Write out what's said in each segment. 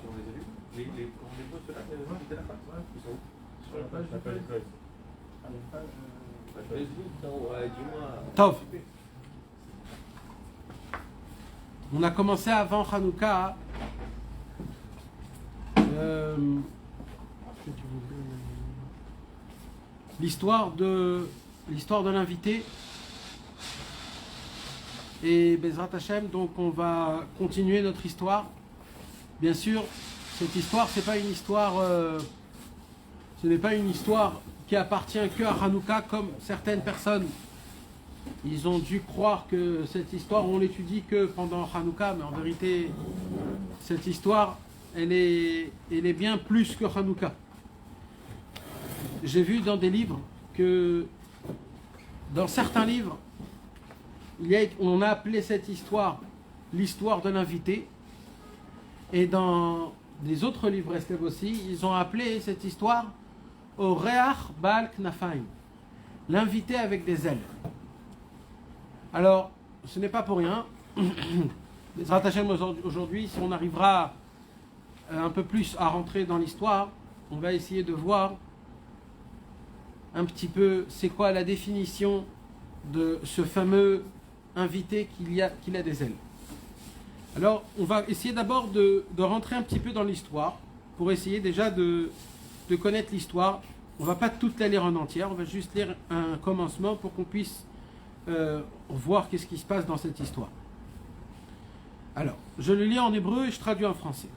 on les a vus. On les voit ceux-là, ils sont sur la page du code. Tov. On a commencé avant Hanouka l'histoire de l'invité. Et Bezrat Hashem, donc on va continuer notre histoire. Bien sûr, cette histoire, ce n'est pas une histoire qui appartient que à Hanouka, comme certaines personnes. Ils ont dû croire que cette histoire, on l'étudie que pendant Hanouka, mais en vérité, cette histoire, elle est bien plus que Hanouka. J'ai vu dans des livres que, dans certains livres, on a appelé cette histoire l'histoire de l'invité, et dans des autres livres Estève aussi, ils ont appelé cette histoire au Reach Baal Knafaim, l'invité avec des ailes. Alors, ce n'est pas pour rien. Bezrat Hashem, aujourd'hui, si on arrivera un peu plus à rentrer dans l'histoire, on va essayer de voir un petit peu c'est quoi la définition de ce fameux invité qu'il a des ailes. Alors, on va essayer d'abord de rentrer un petit peu dans l'histoire pour essayer déjà de connaître l'histoire. On ne va pas toute la lire en entière, on va juste lire un commencement pour qu'on puisse voir qu'est-ce qui se passe dans cette histoire. Alors, je le lis en hébreu et je traduis en français.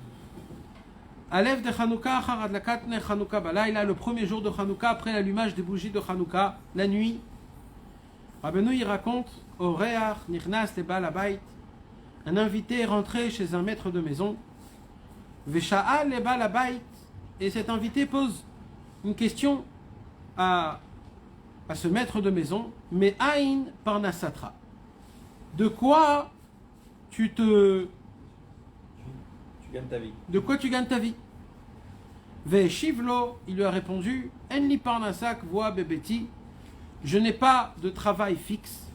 Alev de Hanouka, Haradlakatne Hanouka Balayla, le premier jour de Hanouka, après l'allumage des bougies de Hanouka, la nuit. Rabbeinu il raconte au Reach Nichnas le Baal Habayit, un invité est rentré chez un maître de maison. Vesha'al le Baal Habayit, et cet invité pose une question à ce maître de maison, mais Aïn Parnasatra. De quoi tu gagnes ta vie. De quoi tu gagnes ta vie? Veshivlo, il lui a répondu, Enli Parnasak voa bebeti, je n'ai pas de travail fixe.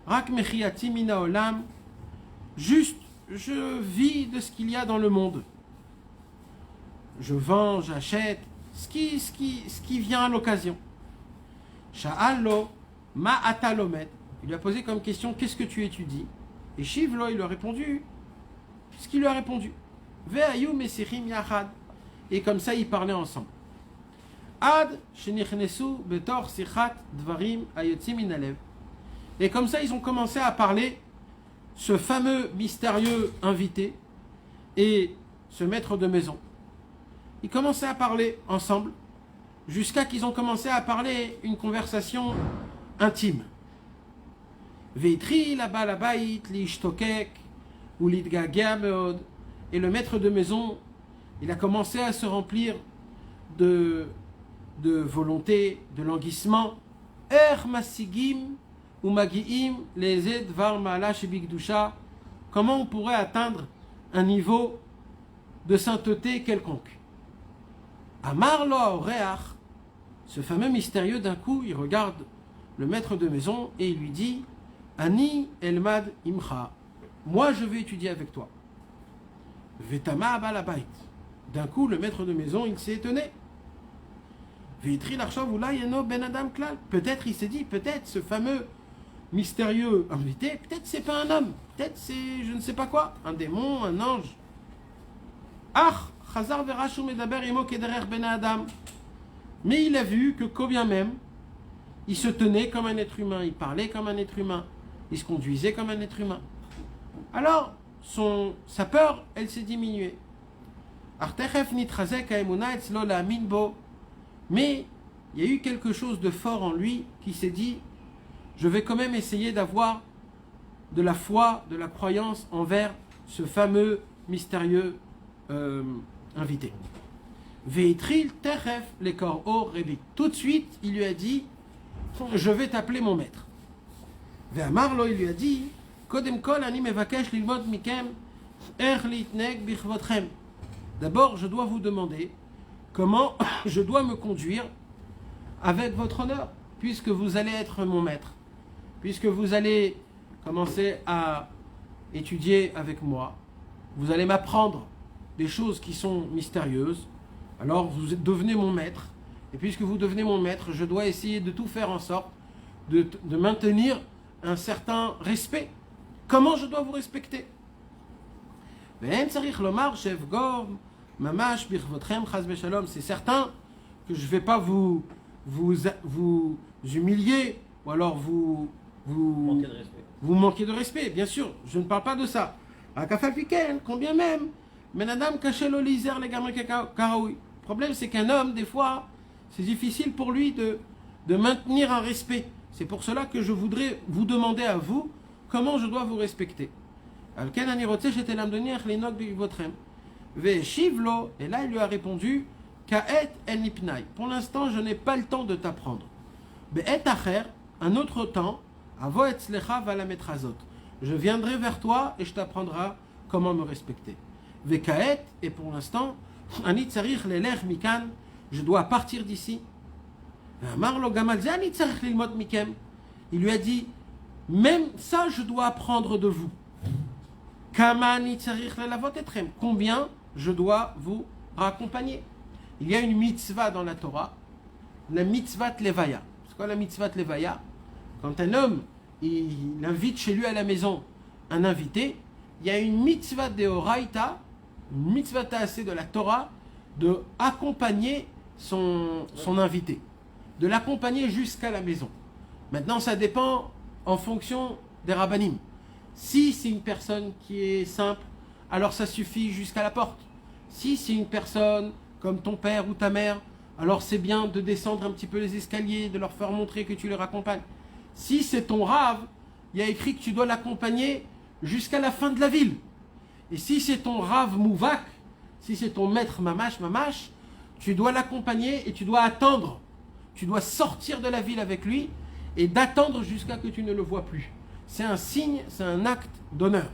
Rak mechiati mina olam, juste je vis de ce qu'il y a dans le monde. Je vends, j'achète, ce qui vient à l'occasion. Sha'allo ma atalomet, il lui a posé comme question, qu'est-ce que tu étudies? Et Shivlo, il lui a répondu ce qu'il lui a répondu. Ve'ayu mesichim yachad, et comme ça ils parlaient ensemble. Ad shenichnesu betor sichat dvarim ayotzim min halev, et comme ça ils ont commencé à parler, ce fameux mystérieux invité et ce maître de maison. Ils commençaient à parler ensemble jusqu'à qu'ils ont commencé à parler une conversation intime. Veitri la Baal Habayit lishtokek ou litgagea meod, et le maître de maison, il a commencé à se remplir de volonté, de languissement. Er masigim ou magiim les ed var maala shebikdusha, comment on pourrait atteindre un niveau de sainteté quelconque. Amar lo haoreach, ce fameux mystérieux, d'un coup il regarde le maître de maison et il lui dit, Ani elmad imcha, moi je vais étudier avec toi. Vetama Baal Habayit, d'un coup le maître de maison il s'est étonné. Veitri l'archav oula yeno ben adam klal, peut-être il s'est dit, peut-être ce fameux mystérieux invité, peut-être c'est pas un homme, peut-être c'est je ne sais pas quoi, un démon, un ange. Ach chazar verashu medaber imo kederer ben adam, mais il a vu que quand bien même il se tenait comme un être humain, il parlait comme un être humain, il se conduisait comme un être humain. Alors sa peur elle s'est diminuée. Artechef nitrazek haemuna etzlo la'amin bo, mais il y a eu quelque chose de fort en lui qui s'est dit, je vais quand même essayer d'avoir de la foi, de la croyance envers ce fameux mystérieux invité. Veitril techef le kor'o rebi. Tout de suite, il lui a dit, je vais t'appeler mon maître. Ve'amarlo, il lui a dit, kodem kol ani mevakesh lilmod mikem er litneg bichvotchem. D'abord, je dois vous demander comment je dois me conduire avec votre honneur, puisque vous allez être mon maître, puisque vous allez commencer à étudier avec moi, vous allez m'apprendre des choses qui sont mystérieuses, alors vous devenez mon maître. Et puisque vous devenez mon maître, je dois essayer de tout faire en sorte de maintenir un certain respect. Comment je dois vous respecter? C'est certain que je ne vais pas vous humilier ou alors vous manquer de respect. Bien sûr, je ne parle pas de ça. Combien même le problème, c'est qu'un homme, des fois, c'est difficile pour lui de maintenir un respect. C'est pour cela que je voudrais vous demander à vous comment je dois vous respecter. Et là, il lui a répondu, pour l'instant, je n'ai pas le temps de t'apprendre. Un autre temps, je viendrai vers toi et je t'apprendrai comment me respecter. Et pour l'instant, je dois partir d'ici. Il lui a dit, même ça je dois apprendre de vous. Combien je dois vous raccompagner? Il y a une mitzvah dans la Torah, la mitzvah levaya. C'est quoi la mitzvah levaya? Quand un homme il invite chez lui à la maison un invité, il y a une mitzvah de Horaïta, une mitzvah tassée de la Torah, de accompagner son invité, de l'accompagner jusqu'à la maison. Maintenant, ça dépend en fonction des rabbanim. Si c'est une personne qui est simple, alors ça suffit jusqu'à la porte. Si c'est une personne comme ton père ou ta mère, alors c'est bien de descendre un petit peu les escaliers, de leur faire montrer que tu les raccompagnes. Si c'est ton rave, il y a écrit que tu dois l'accompagner jusqu'à la fin de la ville. Et si c'est ton rave mouvak, si c'est ton maître mamash, tu dois l'accompagner et tu dois attendre. Tu dois sortir de la ville avec lui et d'attendre jusqu'à que tu ne le vois plus. C'est un signe, c'est un acte d'honneur.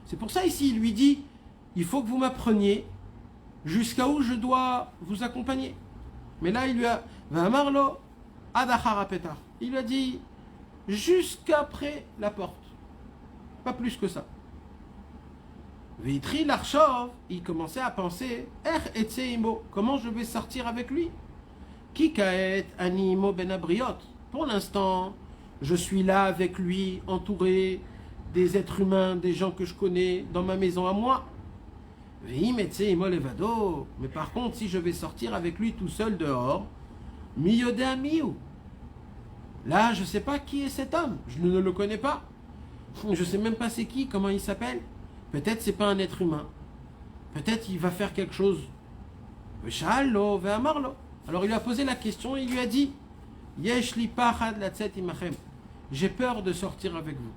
C'est pour ça ici, il lui dit, il faut que vous m'appreniez jusqu'à où je dois vous accompagner. Mais là, il lui a, il lui a dit, jusqu'après la porte. Pas plus que ça. Vitri l'Archov, il commençait à penser, comment je vais sortir avec lui? Kikaet animo benabriot. Pour l'instant, je suis là avec lui, entouré des êtres humains, des gens que je connais, dans ma maison à moi. Mais par contre, si je vais sortir avec lui tout seul dehors, miyode amiou. Là, je ne sais pas qui est cet homme, je ne le connais pas. Je ne sais même pas c'est qui, comment il s'appelle. Peut-être c'est pas un être humain. Peut-être il va faire quelque chose. Alors il lui a posé la question et il lui a dit, j'ai peur de sortir avec vous.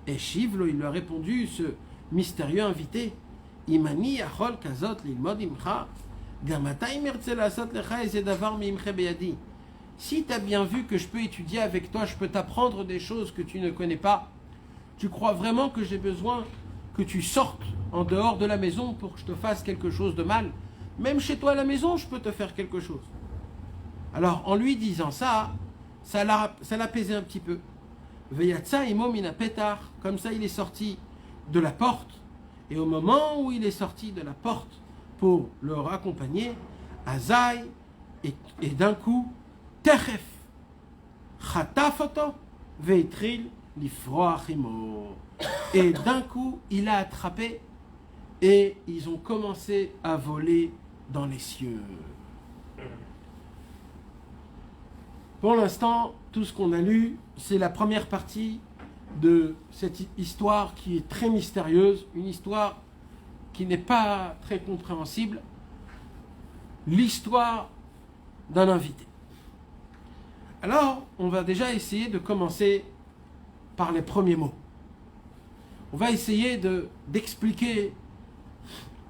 Et Shivlo, il lui a répondu, ce mystérieux invité, Imani achol kazot lilmod imcha, gamata imertze lasot lecha eze davar miimche beyadi. Si tu as bien vu que je peux étudier avec toi, je peux t'apprendre des choses que tu ne connais pas, tu crois vraiment que j'ai besoin que tu sortes en dehors de la maison pour que je te fasse quelque chose de mal? Même chez toi à la maison, je peux te faire quelque chose. Alors, en lui disant ça, ça l'apaisait un petit peu. Veyatsa imo mina petar, comme ça il est sorti de la porte, et au moment où il est sorti de la porte pour le raccompagner, Azaï, et d'un coup, Techef, Chatafoto, Veitril, Lifroachimo. Et d'un coup, il a attrapé et ils ont commencé à voler dans les cieux. Pour l'instant, tout ce qu'on a lu, c'est la première partie de cette histoire qui est très mystérieuse, une histoire qui n'est pas très compréhensible, l'histoire d'un invité. Alors, on va déjà essayer de commencer par les premiers mots. On va essayer d'expliquer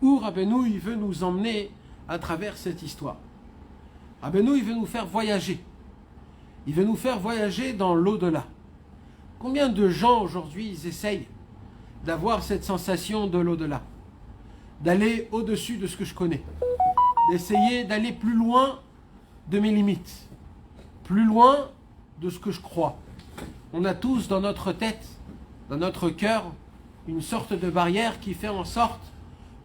où Rabbeinu il veut nous emmener à travers cette histoire. Rabbeinu il veut nous faire voyager. Il veut nous faire voyager dans l'au-delà. Combien de gens aujourd'hui ils essayent d'avoir cette sensation de l'au-delà, d'aller au-dessus de ce que je connais, d'essayer d'aller plus loin de mes limites, plus loin de ce que je crois. On a tous dans notre tête, dans notre cœur, une sorte de barrière qui fait en sorte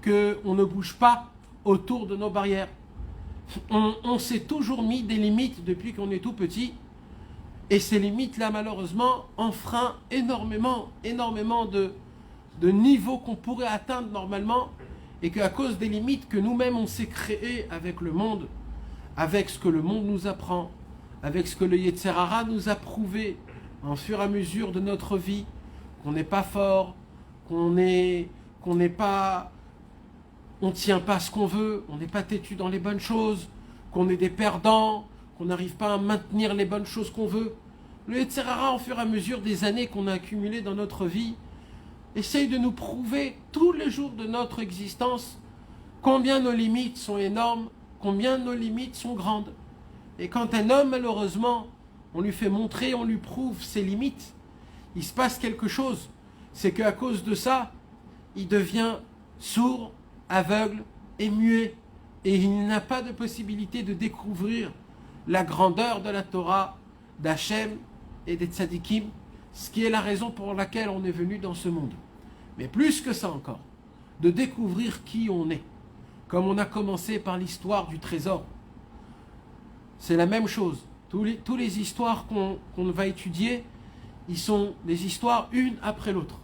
qu'on ne bouge pas autour de nos barrières. On s'est toujours mis des limites depuis qu'on est tout petit. Et ces limites-là, malheureusement, enfreignent énormément de niveaux qu'on pourrait atteindre normalement. Et qu'à cause des limites que nous-mêmes on s'est créées avec le monde, avec ce que le monde nous apprend, avec ce que le Yetzer Hara nous a prouvé en fur et à mesure de notre vie, qu'on n'est pas fort, on ne tient pas ce qu'on veut, on n'est pas têtu dans les bonnes choses, qu'on est des perdants, qu'on n'arrive pas à maintenir les bonnes choses qu'on veut. Le Yetzer Hara, en fur et à mesure des années qu'on a accumulées dans notre vie, essaye de nous prouver tous les jours de notre existence combien nos limites sont énormes, combien nos limites sont grandes. Et quand un homme, malheureusement, on lui fait montrer, on lui prouve ses limites, il se passe quelque chose. C'est qu'à cause de ça, il devient sourd, aveugle et muet. Et il n'a pas de possibilité de découvrir la grandeur de la Torah, d'Hachem et des tzadikim, ce qui est la raison pour laquelle on est venu dans ce monde. Mais plus que ça encore, de découvrir qui on est. Comme on a commencé par l'histoire du trésor. C'est la même chose. Tous les histoires qu'on va étudier, ils sont des histoires une après l'autre.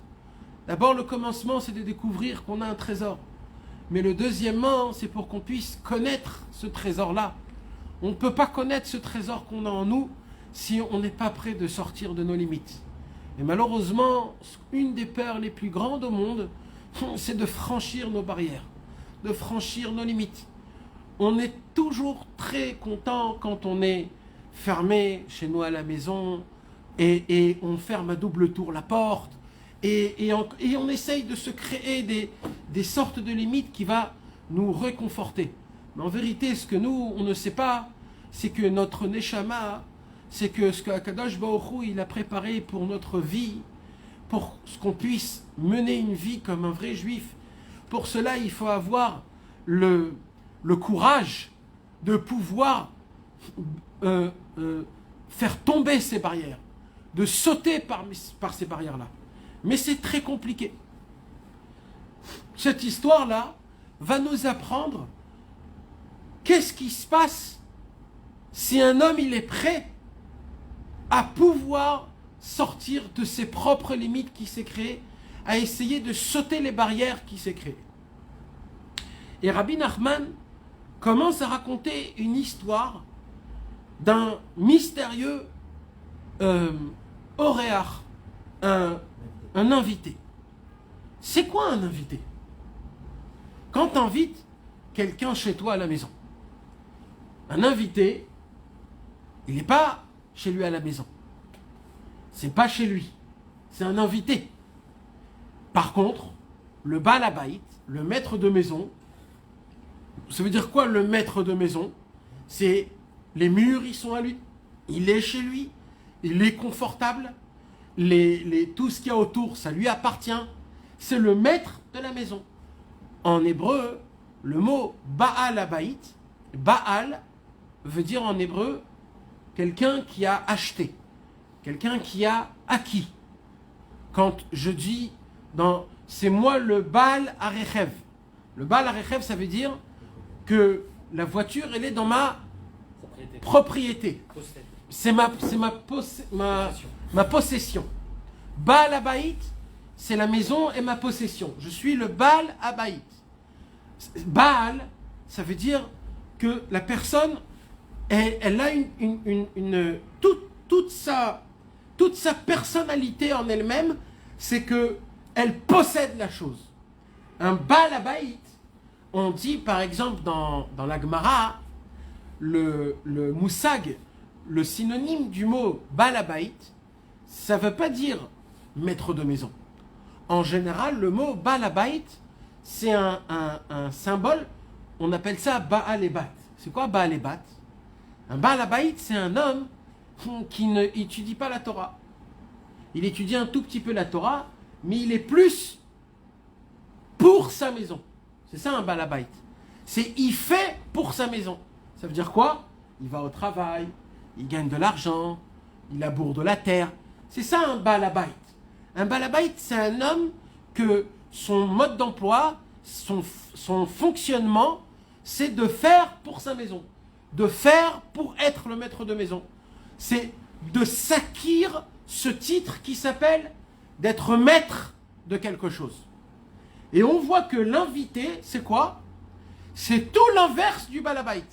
D'abord, le commencement, c'est de découvrir qu'on a un trésor. Mais le deuxièmement, c'est pour qu'on puisse connaître ce trésor-là. On ne peut pas connaître ce trésor qu'on a en nous si on n'est pas prêt de sortir de nos limites. Et malheureusement, une des peurs les plus grandes au monde, c'est de franchir nos barrières, de franchir nos limites. On est toujours très content quand on est fermé chez nous à la maison et on ferme à double tour la porte et on essaye de se créer des sortes de limites qui va nous réconforter. Mais en vérité, ce que nous, on ne sait pas, c'est que notre Neshama, c'est que ce qu'Akadosh Baruch Hu, il a préparé pour notre vie, pour qu'on puisse mener une vie comme un vrai juif. Pour cela, il faut avoir le courage de pouvoir faire tomber ces barrières, de sauter par ces barrières-là. Mais c'est très compliqué. Cette histoire-là va nous apprendre qu'est-ce qui se passe si un homme il est prêt à pouvoir sortir de ses propres limites qui s'est créées, à essayer de sauter les barrières qui s'est créées. Et Rabbi Nachman commence à raconter une histoire d'un mystérieux oréach, un invité. C'est quoi un invité? Quand tu invites quelqu'un chez toi à la maison, un invité, il n'est pas chez lui à la maison. C'est pas chez lui. C'est un invité. Par contre, le Baal Habayit, le maître de maison, ça veut dire quoi le maître de maison? C'est les murs, ils sont à lui. Il est chez lui. Il est confortable. Tout ce qu'il y a autour, ça lui appartient. C'est le maître de la maison. En hébreu, le mot Baal Habayit, Baal veut dire en hébreu quelqu'un qui a acheté, quelqu'un qui a acquis. Quand je dis, c'est moi le Baal Harechev. Le Baal Harechev, ça veut dire que la voiture, elle est dans ma propriété. C'est ma possession. Baal Habayit, c'est la maison et ma possession. Je suis le Baal Habayit. Baal, ça veut dire que la personne, elle a toute sa personnalité en elle-même, c'est que elle possède la chose. Un Baal Habayit, on dit par exemple dans la Gemara, le moussag, le synonyme du mot Baal Habayit, ça ne veut pas dire maître de maison. En général, le mot Baal Habayit, c'est un symbole, on appelle ça Baal Ebat. C'est quoi Baal Ebat? Un Baal Habayit, c'est un homme qui n'étudie pas la Torah. Il étudie un tout petit peu la Torah, mais il est plus pour sa maison. C'est ça un Baal Habayit. Il fait pour sa maison. Ça veut dire quoi? Il va au travail, il gagne de l'argent, il laboure de la terre. C'est ça un Baal Habayit. Un Baal Habayit, c'est un homme que son mode d'emploi, son fonctionnement, c'est de faire pour sa maison, de faire pour être le maître de maison. C'est de s'acquérir ce titre qui s'appelle d'être maître de quelque chose. Et on voit que l'invité, c'est quoi? C'est tout l'inverse du balabait.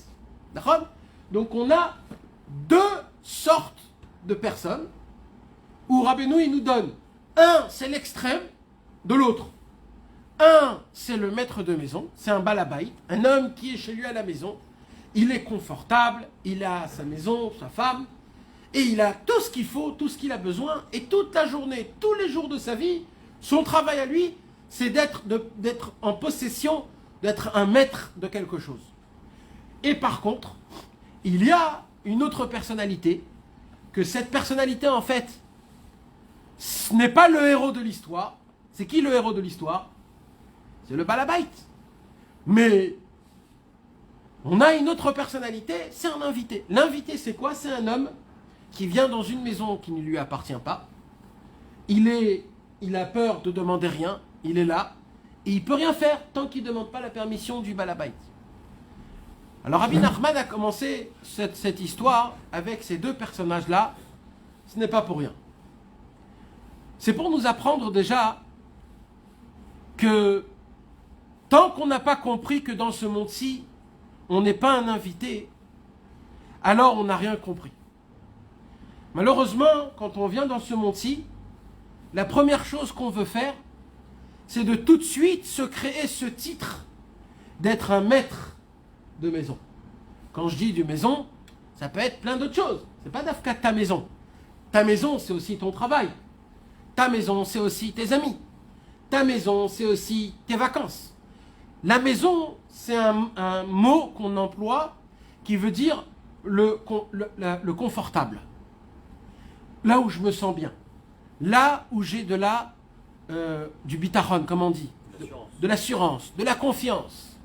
D'accord? Donc on a deux sortes de personnes où Rabbeinu il nous donne un, c'est l'extrême de l'autre. Un, c'est le maître de maison, c'est un balabait, un homme qui est chez lui à la maison. Il est confortable, il a sa maison, sa femme, et il a tout ce qu'il faut, tout ce qu'il a besoin, et toute la journée, tous les jours de sa vie, son travail à lui, c'est d'être en possession, d'être un maître de quelque chose. Et par contre, il y a une autre personnalité, que cette personnalité en fait, ce n'est pas le héros de l'histoire. C'est qui le héros de l'histoire? C'est le balabait. Mais on a une autre personnalité, c'est un invité. L'invité c'est quoi? C'est un homme qui vient dans une maison qui ne lui appartient pas. Il a peur de demander rien, il est là, et il ne peut rien faire tant qu'il ne demande pas la permission du balabait. Alors Rabbi Nachman a commencé cette histoire avec ces deux personnages-là, ce n'est pas pour rien. C'est pour nous apprendre déjà que tant qu'on n'a pas compris que dans ce monde-ci, on n'est pas un invité, alors on n'a rien compris. Malheureusement, quand on vient dans ce monde-ci, la première chose qu'on veut faire, c'est de tout de suite se créer ce titre d'être un maître de maison. Quand je dis du maison, ça peut être plein d'autres choses. C'est pas d'afka ta maison. Ta maison, c'est aussi ton travail. Ta maison, c'est aussi tes amis. Ta maison, c'est aussi tes vacances. La maison, c'est un mot qu'on emploie qui veut dire le confortable. Là où je me sens bien. Là où j'ai du bitachon, comme on dit. De l'assurance, de la confiance.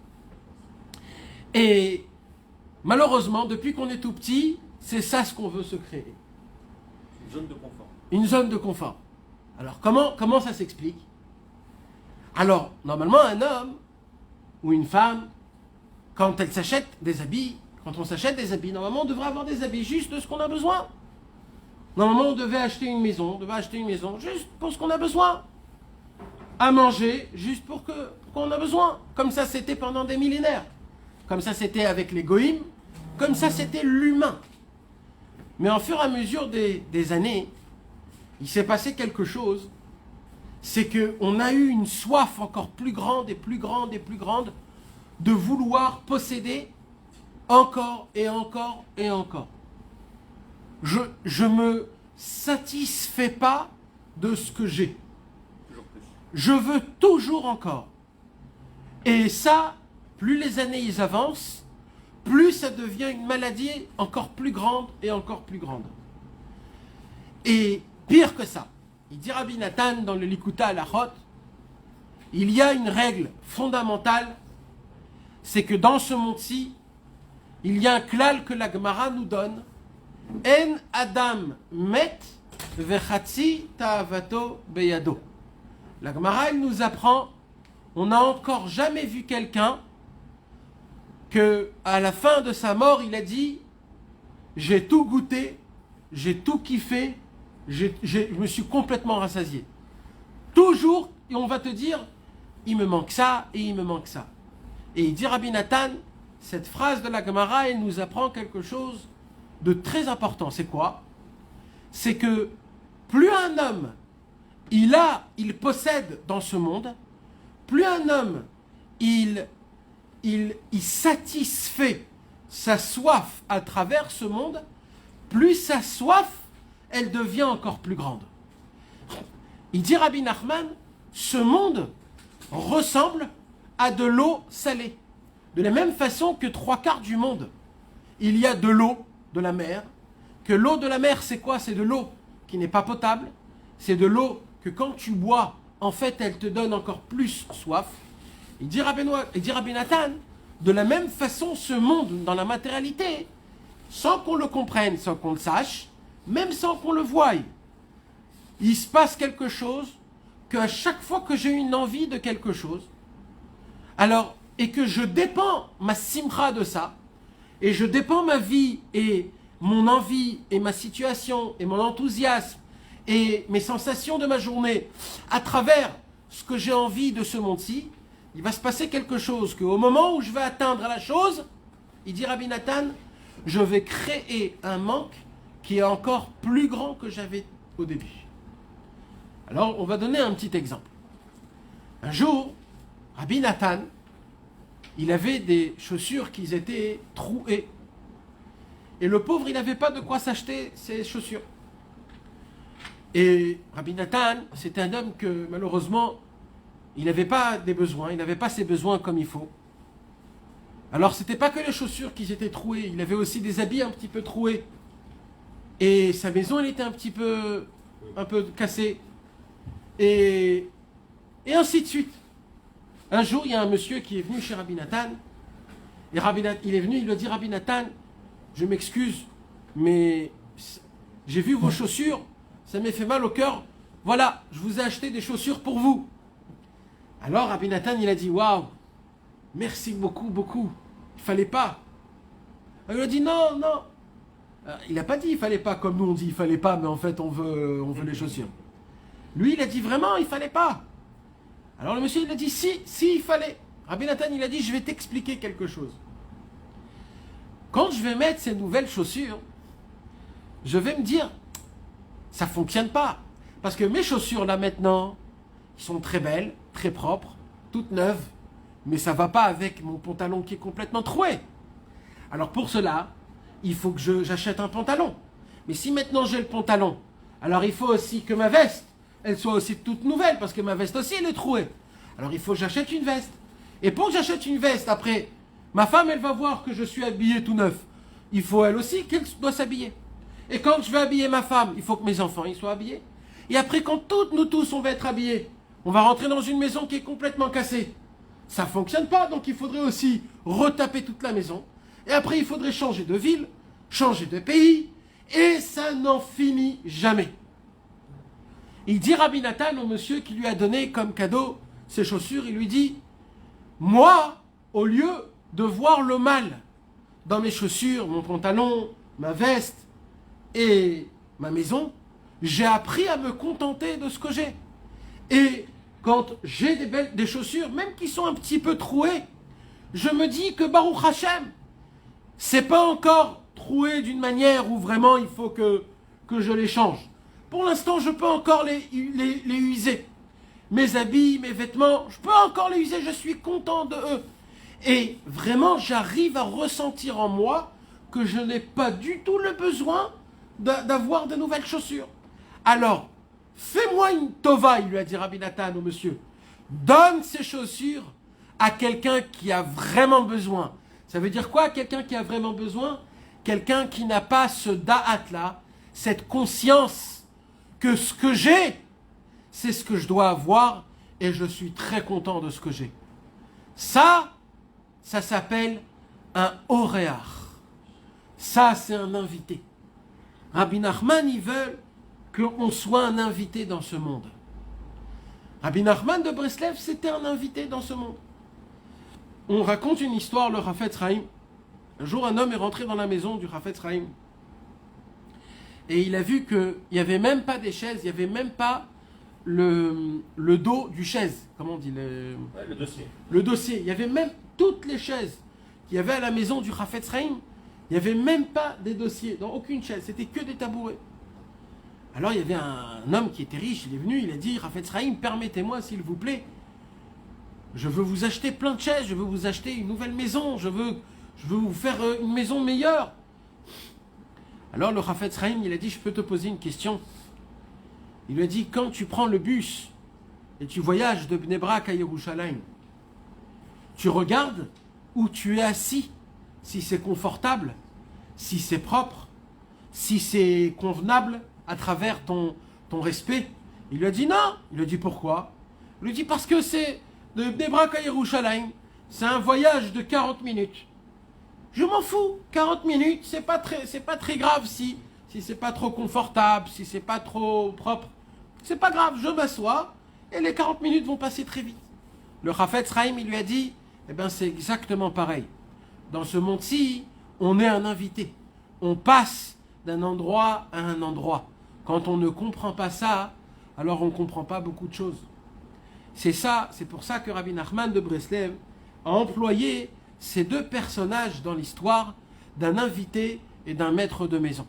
Et malheureusement, depuis qu'on est tout petit, c'est ça ce qu'on veut se créer. Une zone de confort. Une zone de confort. Alors, comment ça s'explique? Alors, normalement, un homme ou une femme, quand elle s'achète des habits, quand on s'achète des habits, normalement, on devrait avoir des habits juste de ce qu'on a besoin. Normalement, on devait acheter une maison, juste pour ce qu'on a besoin. À manger, juste pour qu'on a besoin. Comme ça, c'était pendant des millénaires. Comme ça, c'était avec les goïms. Comme ça, c'était l'humain. Mais au fur et à mesure des années, il s'est passé quelque chose. C'est qu'on a eu une soif encore plus grande et plus grande et plus grande de vouloir posséder encore et encore et encore. Je me satisfais pas de ce que j'ai. Je veux toujours encore. Et ça, plus les années ils avancent, plus ça devient une maladie encore plus grande et encore plus grande. Et pire que ça, il dit Rabbi Nathan dans le Likuta Halachot, il y a une règle fondamentale, c'est que dans ce monde-ci, il y a un klal que la Gemara nous donne, En Adam met vechatzi ta'avato beyado. La Gemara, elle nous apprend, on n'a encore jamais vu quelqu'un que à la fin de sa mort, il a dit j'ai tout goûté, j'ai tout kiffé, je me suis complètement rassasié. Toujours, on va te dire il me manque ça et il me manque ça. Et il dit Rabbi Nathan, cette phrase de la Gemara, elle nous apprend quelque chose de très important. C'est quoi? C'est que plus un homme il possède dans ce monde, plus un homme il satisfait sa soif à travers ce monde, plus sa soif elle devient encore plus grande. Il dit Rabbi Nachman, ce monde ressemble à de l'eau salée. De la même façon que 3/4 du monde, il y a de l'eau de la mer, que l'eau de la mer c'est quoi? C'est de l'eau qui n'est pas potable, c'est de l'eau que quand tu bois, en fait elle te donne encore plus soif. Il dit Rabbi Nathan, de la même façon ce monde dans la matérialité, sans qu'on le comprenne, sans qu'on le sache, même sans qu'on le voie, il se passe quelque chose, qu'à chaque fois que j'ai une envie de quelque chose, Alors, et que je dépends ma simcha de ça, et je dépends ma vie et mon envie et ma situation et mon enthousiasme et mes sensations de ma journée à travers ce que j'ai envie de ce monde-ci, il va se passer quelque chose qu'au moment où je vais atteindre la chose, il dit Rabbi Nathan, je vais créer un manque qui est encore plus grand que j'avais au début. Alors, on va donner un petit exemple. Un jour, Rabbi Nathan, il avait des chaussures qui étaient trouées. Et le pauvre, il n'avait pas de quoi s'acheter ces chaussures. Et Rabbi Nathan, c'était un homme que, malheureusement, il n'avait pas des besoins, il n'avait pas ses besoins comme il faut. Alors, c'était pas que les chaussures qui étaient trouées, il avait aussi des habits un petit peu troués. Et sa maison, elle était un peu cassée. Et ainsi de suite. Un jour, il y a un monsieur qui est venu chez Rabbi Nathan. Et il est venu, il lui a dit, Rabbi Nathan, je m'excuse, mais j'ai vu vos chaussures, ça m'a fait mal au cœur. Voilà, je vous ai acheté des chaussures pour vous. Alors Rabbi Nathan, il a dit, waouh, merci beaucoup, beaucoup. Il fallait pas. Il a dit, non, non. Il n'a pas dit, il fallait pas, comme nous on dit, il fallait pas, mais en fait, on veut les chaussures. Lui, il a dit, vraiment, il fallait pas. Alors le monsieur, il a dit, si, il fallait. Rabbi Nathan, il a dit, je vais t'expliquer quelque chose. Quand je vais mettre ces nouvelles chaussures, je vais me dire, ça ne fonctionne pas. Parce que mes chaussures, là, maintenant, sont très belles, très propres, toutes neuves, mais ça ne va pas avec mon pantalon qui est complètement troué. Alors pour cela, il faut que j'achète un pantalon. Mais si maintenant j'ai le pantalon, alors il faut aussi que ma veste, elle soit aussi toute nouvelle, parce que ma veste aussi, elle est trouée. Alors il faut que j'achète une veste. Et pour que j'achète une veste, après, ma femme, elle va voir que je suis habillé tout neuf. Il faut elle aussi qu'elle doit s'habiller. Et quand je vais habiller ma femme, il faut que mes enfants ils soient habillés. Et après, quand nous tous, on va être habillés, on va rentrer dans une maison qui est complètement cassée. Ça ne fonctionne pas, donc il faudrait aussi retaper toute la maison. Et après, il faudrait changer de ville, changer de pays, et ça n'en finit jamais. Il dit Rabbi Nathan au monsieur qui lui a donné comme cadeau ses chaussures, il lui dit, moi, au lieu de voir le mal dans mes chaussures, mon pantalon, ma veste et ma maison, j'ai appris à me contenter de ce que j'ai. Et quand j'ai des chaussures, même qui sont un petit peu trouées, je me dis que Baruch Hashem, c'est pas encore troué d'une manière où vraiment il faut que je les change. Pour l'instant, je peux encore les user. Mes habits, mes vêtements, je peux encore les user, je suis content de eux. Et vraiment, j'arrive à ressentir en moi que je n'ai pas du tout le besoin d'avoir de nouvelles chaussures. Alors, fais-moi une tova, il lui a dit Rabbi Nathan au monsieur. Donne ces chaussures à quelqu'un qui a vraiment besoin. Ça veut dire quoi, quelqu'un qui a vraiment besoin? Quelqu'un qui n'a pas ce da'at-là, cette conscience que ce que j'ai, c'est ce que je dois avoir et je suis très content de ce que j'ai. Ça s'appelle un oréar. Ça, c'est un invité. Rabbi Nachman, ils veulent qu'on soit un invité dans ce monde. Rabbi Nachman de Breslev, c'était un invité dans ce monde. On raconte une histoire, le Chafetz Chaim. Un jour, un homme est rentré dans la maison du Chafetz Chaim. Et il a vu qu'il n'y avait même pas des chaises, il n'y avait même pas le dos du chaise. Comment on dit le dossier. Le dossier. Il y avait même toutes les chaises qu'il y avait à la maison du Chafetz Chaim. Il n'y avait même pas des dossiers, dans aucune chaise. C'était que des tabourets. Alors il y avait un homme qui était riche, il est venu, il a dit, Chafetz Chaim, permettez-moi s'il vous plaît. Je veux vous acheter plein de chaises, je veux vous acheter une nouvelle maison, je veux vous faire une maison meilleure. Alors le Chafetz Chaim, il a dit, je peux te poser une question. Il lui a dit, quand tu prends le bus et tu voyages de Bnei Brak à Yerushalayim, tu regardes où tu es assis, si c'est confortable, si c'est propre, si c'est convenable à travers ton respect. Il lui a dit non. Il lui a dit pourquoi? Il lui a dit parce que c'est de Bnei Brak à Yerushalayim, c'est un voyage de 40 minutes. Je m'en fous, 40 minutes, c'est pas très grave si c'est pas trop confortable, si c'est pas trop propre. C'est pas grave, je m'assois et les 40 minutes vont passer très vite. Le Chafetz Chaim, il lui a dit, Eh bien, c'est exactement pareil. Dans ce monde-ci, on est un invité. On passe d'un endroit à un endroit. Quand on ne comprend pas ça, alors on ne comprend pas beaucoup de choses. C'est pour ça que Rabbi Nachman de Breslev a employé ces deux personnages dans l'histoire d'un invité et d'un maître de maison.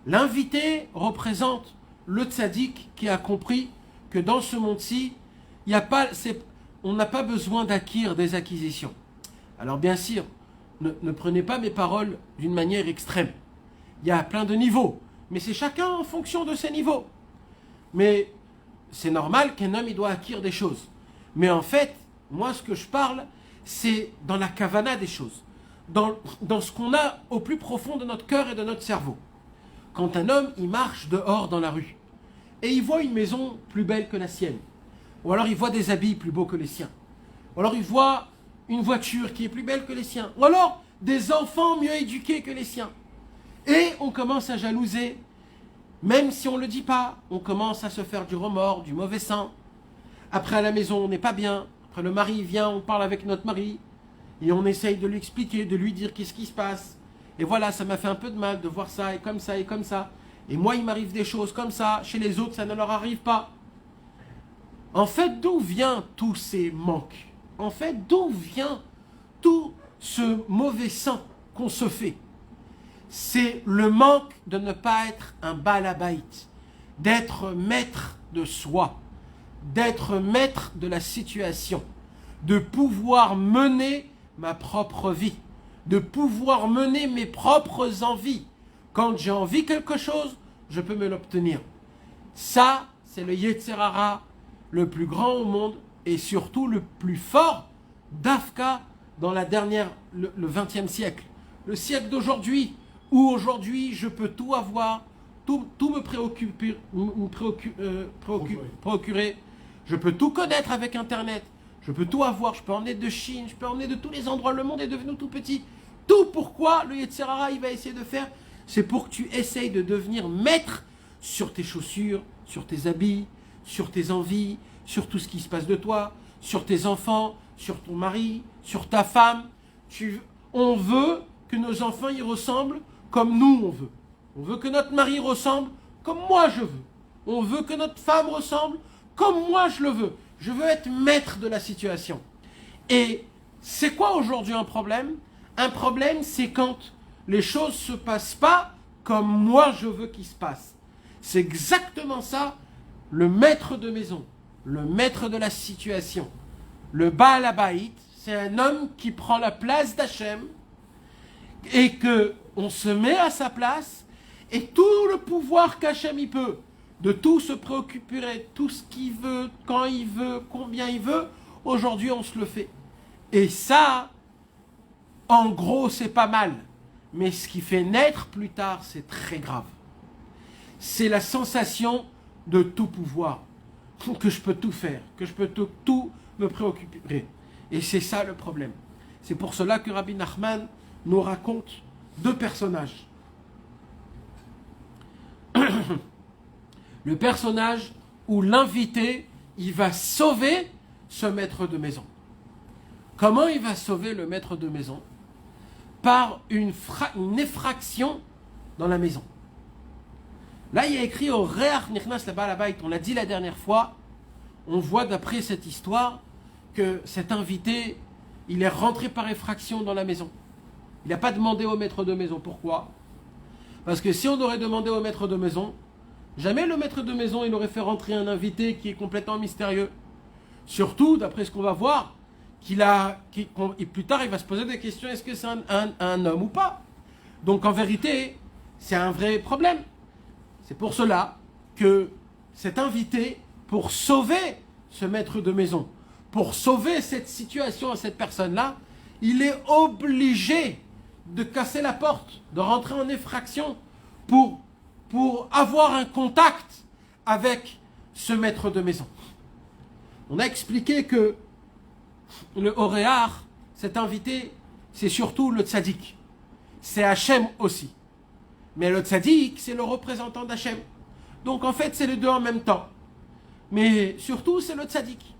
L'invité représente le tzaddik qui a compris que dans ce monde-ci, on n'a pas besoin d'acquérir des acquisitions. Alors bien sûr, ne prenez pas mes paroles d'une manière extrême. Il y a plein de niveaux, mais c'est chacun en fonction de ses niveaux. Mais c'est normal qu'un homme il doit acquérir des choses. Mais en fait, moi ce que je parle, c'est dans la kavana des choses. Dans ce qu'on a au plus profond de notre cœur et de notre cerveau. Quand un homme il marche dehors dans la rue, et il voit une maison plus belle que la sienne, ou alors il voit des habits plus beaux que les siens, ou alors il voit une voiture qui est plus belle que les siens, ou alors des enfants mieux éduqués que les siens, et on commence à jalouser, même si on ne le dit pas, on commence à se faire du remords, du mauvais sang. Après à la maison on n'est pas bien, après le mari vient, on parle avec notre mari, et on essaye de lui expliquer, de lui dire qu'est-ce qui se passe, et voilà, ça m'a fait un peu de mal de voir ça, et comme ça, et comme ça, et moi il m'arrive des choses comme ça, chez les autres ça ne leur arrive pas. En fait, d'où viennent tous ces manques? En fait, d'où vient tout ce mauvais sang qu'on se fait? C'est le manque de ne pas être un balabait, d'être maître de soi, d'être maître de la situation, de pouvoir mener ma propre vie, de pouvoir mener mes propres envies. Quand j'ai envie de quelque chose, je peux me l'obtenir. Ça, c'est le Yetzer Hara, le plus grand au monde et surtout le plus fort d'Afka dans le 20e siècle. Le siècle d'aujourd'hui, où aujourd'hui je peux tout avoir, tout me procurer, je peux tout connaître avec Internet, je peux tout avoir, je peux emmener de Chine, je peux emmener de tous les endroits, le monde est devenu tout petit. Tout pourquoi le Yetzer Hara il va essayer de faire, c'est pour que tu essayes de devenir maître sur tes chaussures, sur tes habits, sur tes envies, sur tout ce qui se passe de toi, sur tes enfants, sur ton mari, sur ta femme. On veut que nos enfants y ressemblent comme nous on veut. On veut que notre mari ressemble comme moi je veux. On veut que notre femme ressemble comme moi je le veux. Je veux être maître de la situation. Et c'est quoi aujourd'hui un problème? Un problème, c'est quand les choses ne se passent pas comme moi je veux qu'ils se passent. C'est exactement ça, le maître de maison, le maître de la situation. Le Baal Habayit, c'est un homme qui prend la place d'Hachem et qu'on se met à sa place et tout le pouvoir qu'Hachem il peut, de tout se préoccuper, tout ce qu'il veut, quand il veut, combien il veut, aujourd'hui on se le fait. Et ça, en gros, c'est pas mal. Mais ce qui fait naître plus tard, c'est très grave. C'est la sensation de tout pouvoir, que je peux tout faire, que je peux tout me préoccuper. Et c'est ça le problème. C'est pour cela que Rabbi Nachman nous raconte deux personnages. Le personnage où l'invité, il va sauver ce maître de maison. Comment il va sauver le maître de maison? Par une effraction dans la maison. Là, il y a écrit au Reach Nichnas le Baal Habayit. On l'a dit la dernière fois. On voit d'après cette histoire que cet invité, il est rentré par effraction dans la maison. Il n'a pas demandé au maître de maison. Pourquoi? Parce que si on aurait demandé au maître de maison, jamais le maître de maison il aurait fait rentrer un invité qui est complètement mystérieux. Surtout, d'après ce qu'on va voir, et plus tard il va se poser des questions, est-ce que c'est un homme ou pas? Donc en vérité, c'est un vrai problème. C'est pour cela que cet invité, pour sauver ce maître de maison, pour sauver cette situation à cette personne-là, il est obligé de casser la porte, de rentrer en effraction pour avoir un contact avec ce maître de maison. On a expliqué que le Oréar, cet invité, c'est surtout le tzaddik. C'est Hachem aussi. Mais le tzaddik, c'est le représentant d'Hachem. Donc en fait, c'est les deux en même temps. Mais surtout, c'est le tzaddik.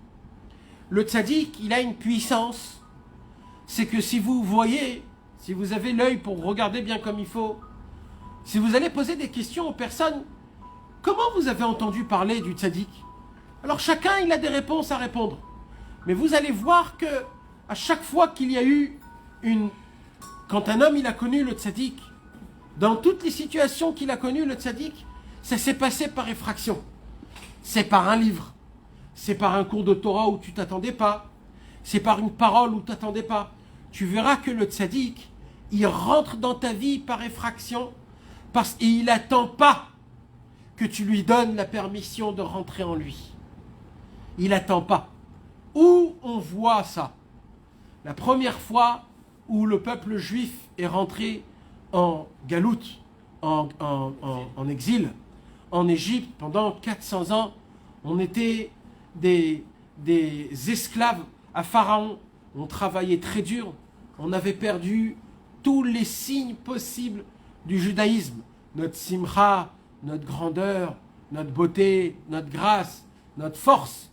Le tzaddik, il a une puissance c'est que si vous voyez, si vous avez l'œil pour regarder bien comme il faut, si vous allez poser des questions aux personnes, comment vous avez entendu parler du tzaddik? Alors chacun, il a des réponses à répondre. Mais vous allez voir que à chaque fois qu'il y a eu quand un homme il a connu le tzaddik, dans toutes les situations qu'il a connues le tzaddik, ça s'est passé par effraction. C'est par un livre, c'est par un cours de Torah où tu t'attendais pas, c'est par une parole où tu t'attendais pas. Tu verras que le tzaddik, il rentre dans ta vie par effraction parce qu'il n'attend pas que tu lui donnes la permission de rentrer en lui. Il n'attend pas. Où on voit ça? La première fois où le peuple juif est rentré en galoute, en exil, en Égypte, pendant 400 ans, on était des esclaves à Pharaon. On travaillait très dur. On avait perdu tous les signes possibles du judaïsme. Notre simcha, notre grandeur, notre beauté, notre grâce, notre force.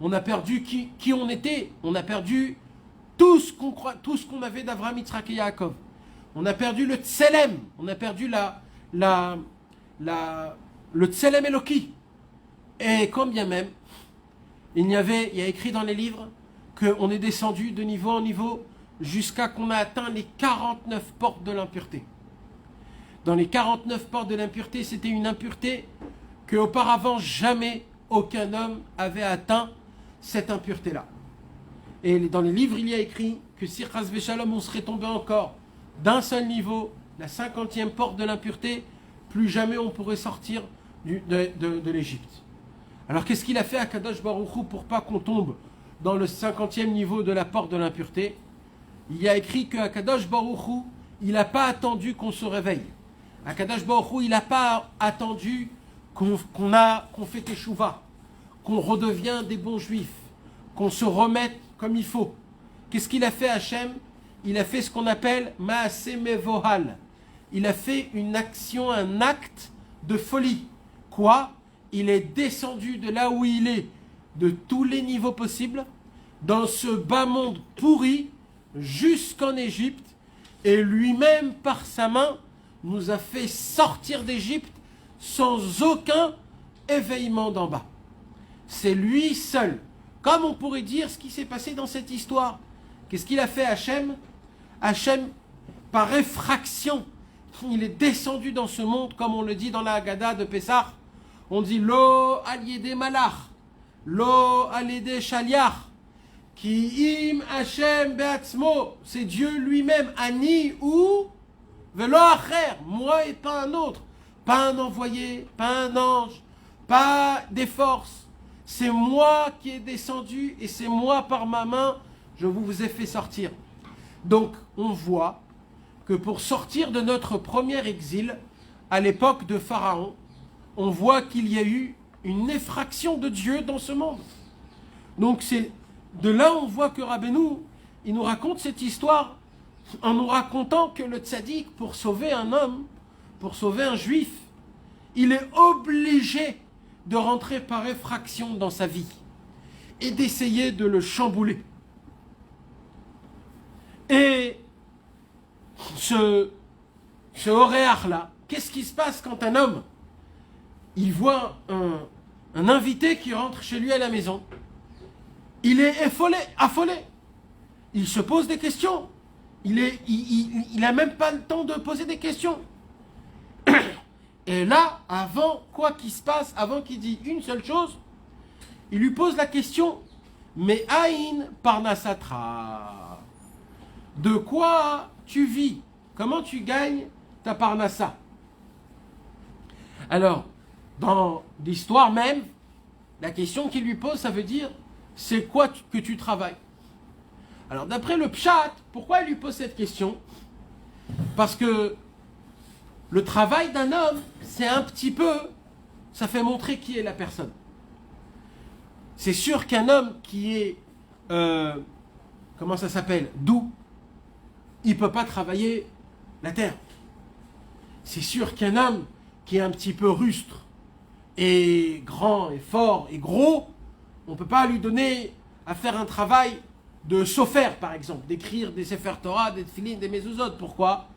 On a perdu qui on était. On a perdu tout ce qu'on avait d'Avraham, Yitzhak et Yaakov. On a perdu le tselem. On a perdu le tselem Eloki. Et quand bien même, il y a écrit dans les livres qu'on est descendu de niveau en niveau jusqu'à qu'on a atteint les 49 portes de l'impureté. Dans les 49 portes de l'impureté, c'était une impureté qu'auparavant jamais aucun homme avait atteint cette impureté-là. Et dans les livres, il y a écrit que si Chas Veshalom, on serait tombé encore d'un seul niveau, la 50e porte de l'impureté, plus jamais on pourrait sortir de l'Égypte. Alors qu'est-ce qu'il a fait à Kadosh Baruch Hu pour pas qu'on tombe dans le 50e niveau de la porte de l'impureté? Il y a écrit qu'à Kadosh Baruch Hu, il n'a pas attendu qu'on se réveille. À Kadosh Baruch Hu, il n'a pas attendu qu'on fait teshuva, qu'on redevient des bons juifs, qu'on se remette comme il faut. Qu'est-ce qu'il a fait Hachem? Il a fait ce qu'on appelle Maaseh Mevohal. Il a fait une action, un acte de folie. Quoi? Il est descendu de là où il est, de tous les niveaux possibles, dans ce bas monde pourri, jusqu'en Égypte, et lui-même, par sa main, nous a fait sortir d'Égypte sans aucun éveillement d'en bas. C'est lui seul. Comme on pourrait dire ce qui s'est passé dans cette histoire. Qu'est-ce qu'il a fait Hachem? Hachem, par effraction, il est descendu dans ce monde, comme on le dit dans la Haggadah de Pessah. On dit Lo al-yedé malach, Lo al-yedé shaliach, Ki im Hachem be'atzmo, c'est Dieu lui-même, Ani ou Velo acher, moi et pas un autre, pas un envoyé, pas un ange, pas des forces. C'est moi qui ai descendu et c'est moi par ma main, je vous ai fait sortir. Donc on voit que pour sortir de notre premier exil, à l'époque de Pharaon, on voit qu'il y a eu une effraction de Dieu dans ce monde. Donc c'est de là on voit que Rabbeinu, il nous raconte cette histoire en nous racontant que le tzaddik, pour sauver un homme, pour sauver un juif, il est obligé de rentrer par effraction dans sa vie et d'essayer de le chambouler. Et ce horéar-là, qu'est-ce qui se passe quand un homme, il voit un invité qui rentre chez lui à la maison? Il est affolé. Il se pose des questions. Il n'a même pas le temps de poser des questions. Et là, avant quoi qu'il se passe, avant qu'il dise une seule chose, il lui pose la question, mais Aïn Parnassatra, de quoi tu vis? Comment tu gagnes ta Parnassa? Alors, dans l'histoire même, la question qu'il lui pose, ça veut dire, c'est quoi que tu travailles? Alors, d'après le Pshat, pourquoi il lui pose cette question? Parce que le travail d'un homme, c'est un petit peu, ça fait montrer qui est la personne. C'est sûr qu'un homme qui est, comment ça s'appelle, doux, il ne peut pas travailler la terre. C'est sûr qu'un homme qui est un petit peu rustre, et grand, et fort, et gros, on ne peut pas lui donner à faire un travail de sofer, par exemple, d'écrire des Sefer Torah, des Tfilin, des Mezuzot. Pourquoi?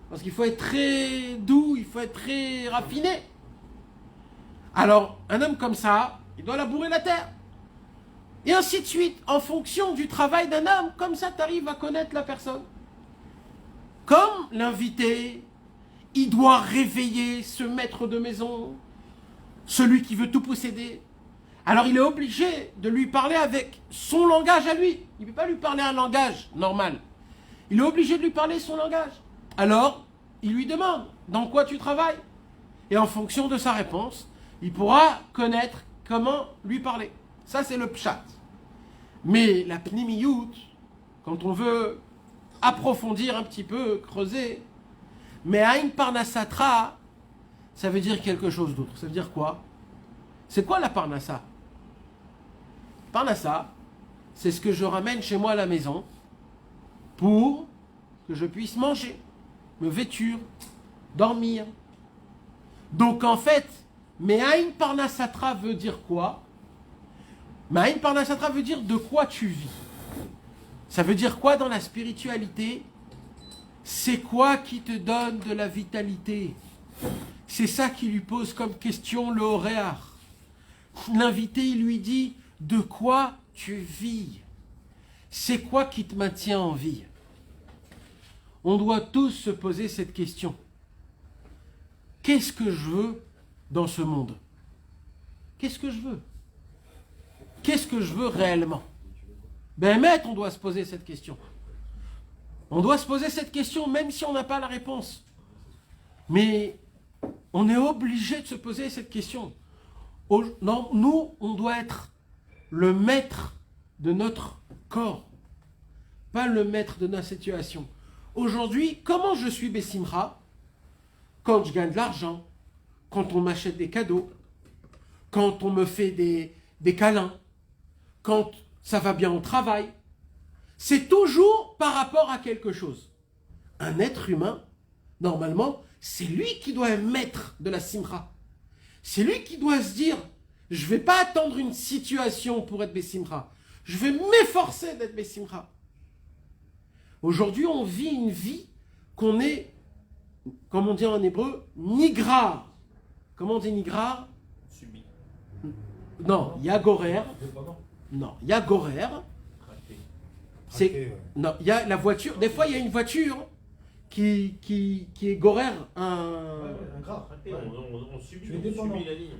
Parce qu'il faut être très doux, il faut être très raffiné. Alors, un homme comme ça, il doit labourer la terre. Et ainsi de suite, en fonction du travail d'un homme, comme ça, tu arrives à connaître la personne. Comme l'invité, il doit réveiller ce maître de maison, celui qui veut tout posséder. Alors il est obligé de lui parler avec son langage à lui. Il ne peut pas lui parler un langage normal. Il est obligé de lui parler son langage. Alors, il lui demande, dans quoi tu travailles? Et en fonction de sa réponse, il pourra connaître comment lui parler. Ça, c'est le pshat. Mais la pnimiyut, quand on veut approfondir un petit peu, creuser, mais aïn parnasatra, ça veut dire quelque chose d'autre. Ça veut dire quoi? C'est quoi la parnassa? Parnassa, c'est ce que je ramène chez moi à la maison pour que je puisse manger, me vêtir, dormir. Donc en fait, Me'aïn Parnassatra veut dire quoi? Me'aïn Parnassatra veut dire de quoi tu vis. Ça veut dire quoi dans la spiritualité? C'est quoi qui te donne de la vitalité? C'est ça qui lui pose comme question le horéar. L'invité, il lui dit, de quoi tu vis? C'est quoi qui te maintient en vie? On doit tous se poser cette question. Qu'est-ce que je veux dans ce monde? Qu'est-ce que je veux? Qu'est-ce que je veux réellement? Ben, maître, on doit se poser cette question. On doit se poser cette question même si on n'a pas la réponse. Mais on est obligé de se poser cette question. Non, nous, on doit être le maître de notre corps, pas le maître de notre situation. Aujourd'hui, comment je suis Bessimra? Quand je gagne de l'argent, quand on m'achète des cadeaux, quand on me fait des câlins, quand ça va bien au travail. C'est toujours par rapport à quelque chose. Un être humain, normalement, c'est lui qui doit être maître de la simra. C'est lui qui doit se dire, je ne vais pas attendre une situation pour être Bessimra. Je vais m'efforcer d'être Bessimra. Aujourd'hui, on vit une vie qu'on est, comme on dit en hébreu, nigrar. Comment on dit nigrar? Subi. Non, yagorer. Non, yagorer. C'est, non, il y a la voiture. Des fois, il y a une voiture qui est gorer un gras. On subit la ligne.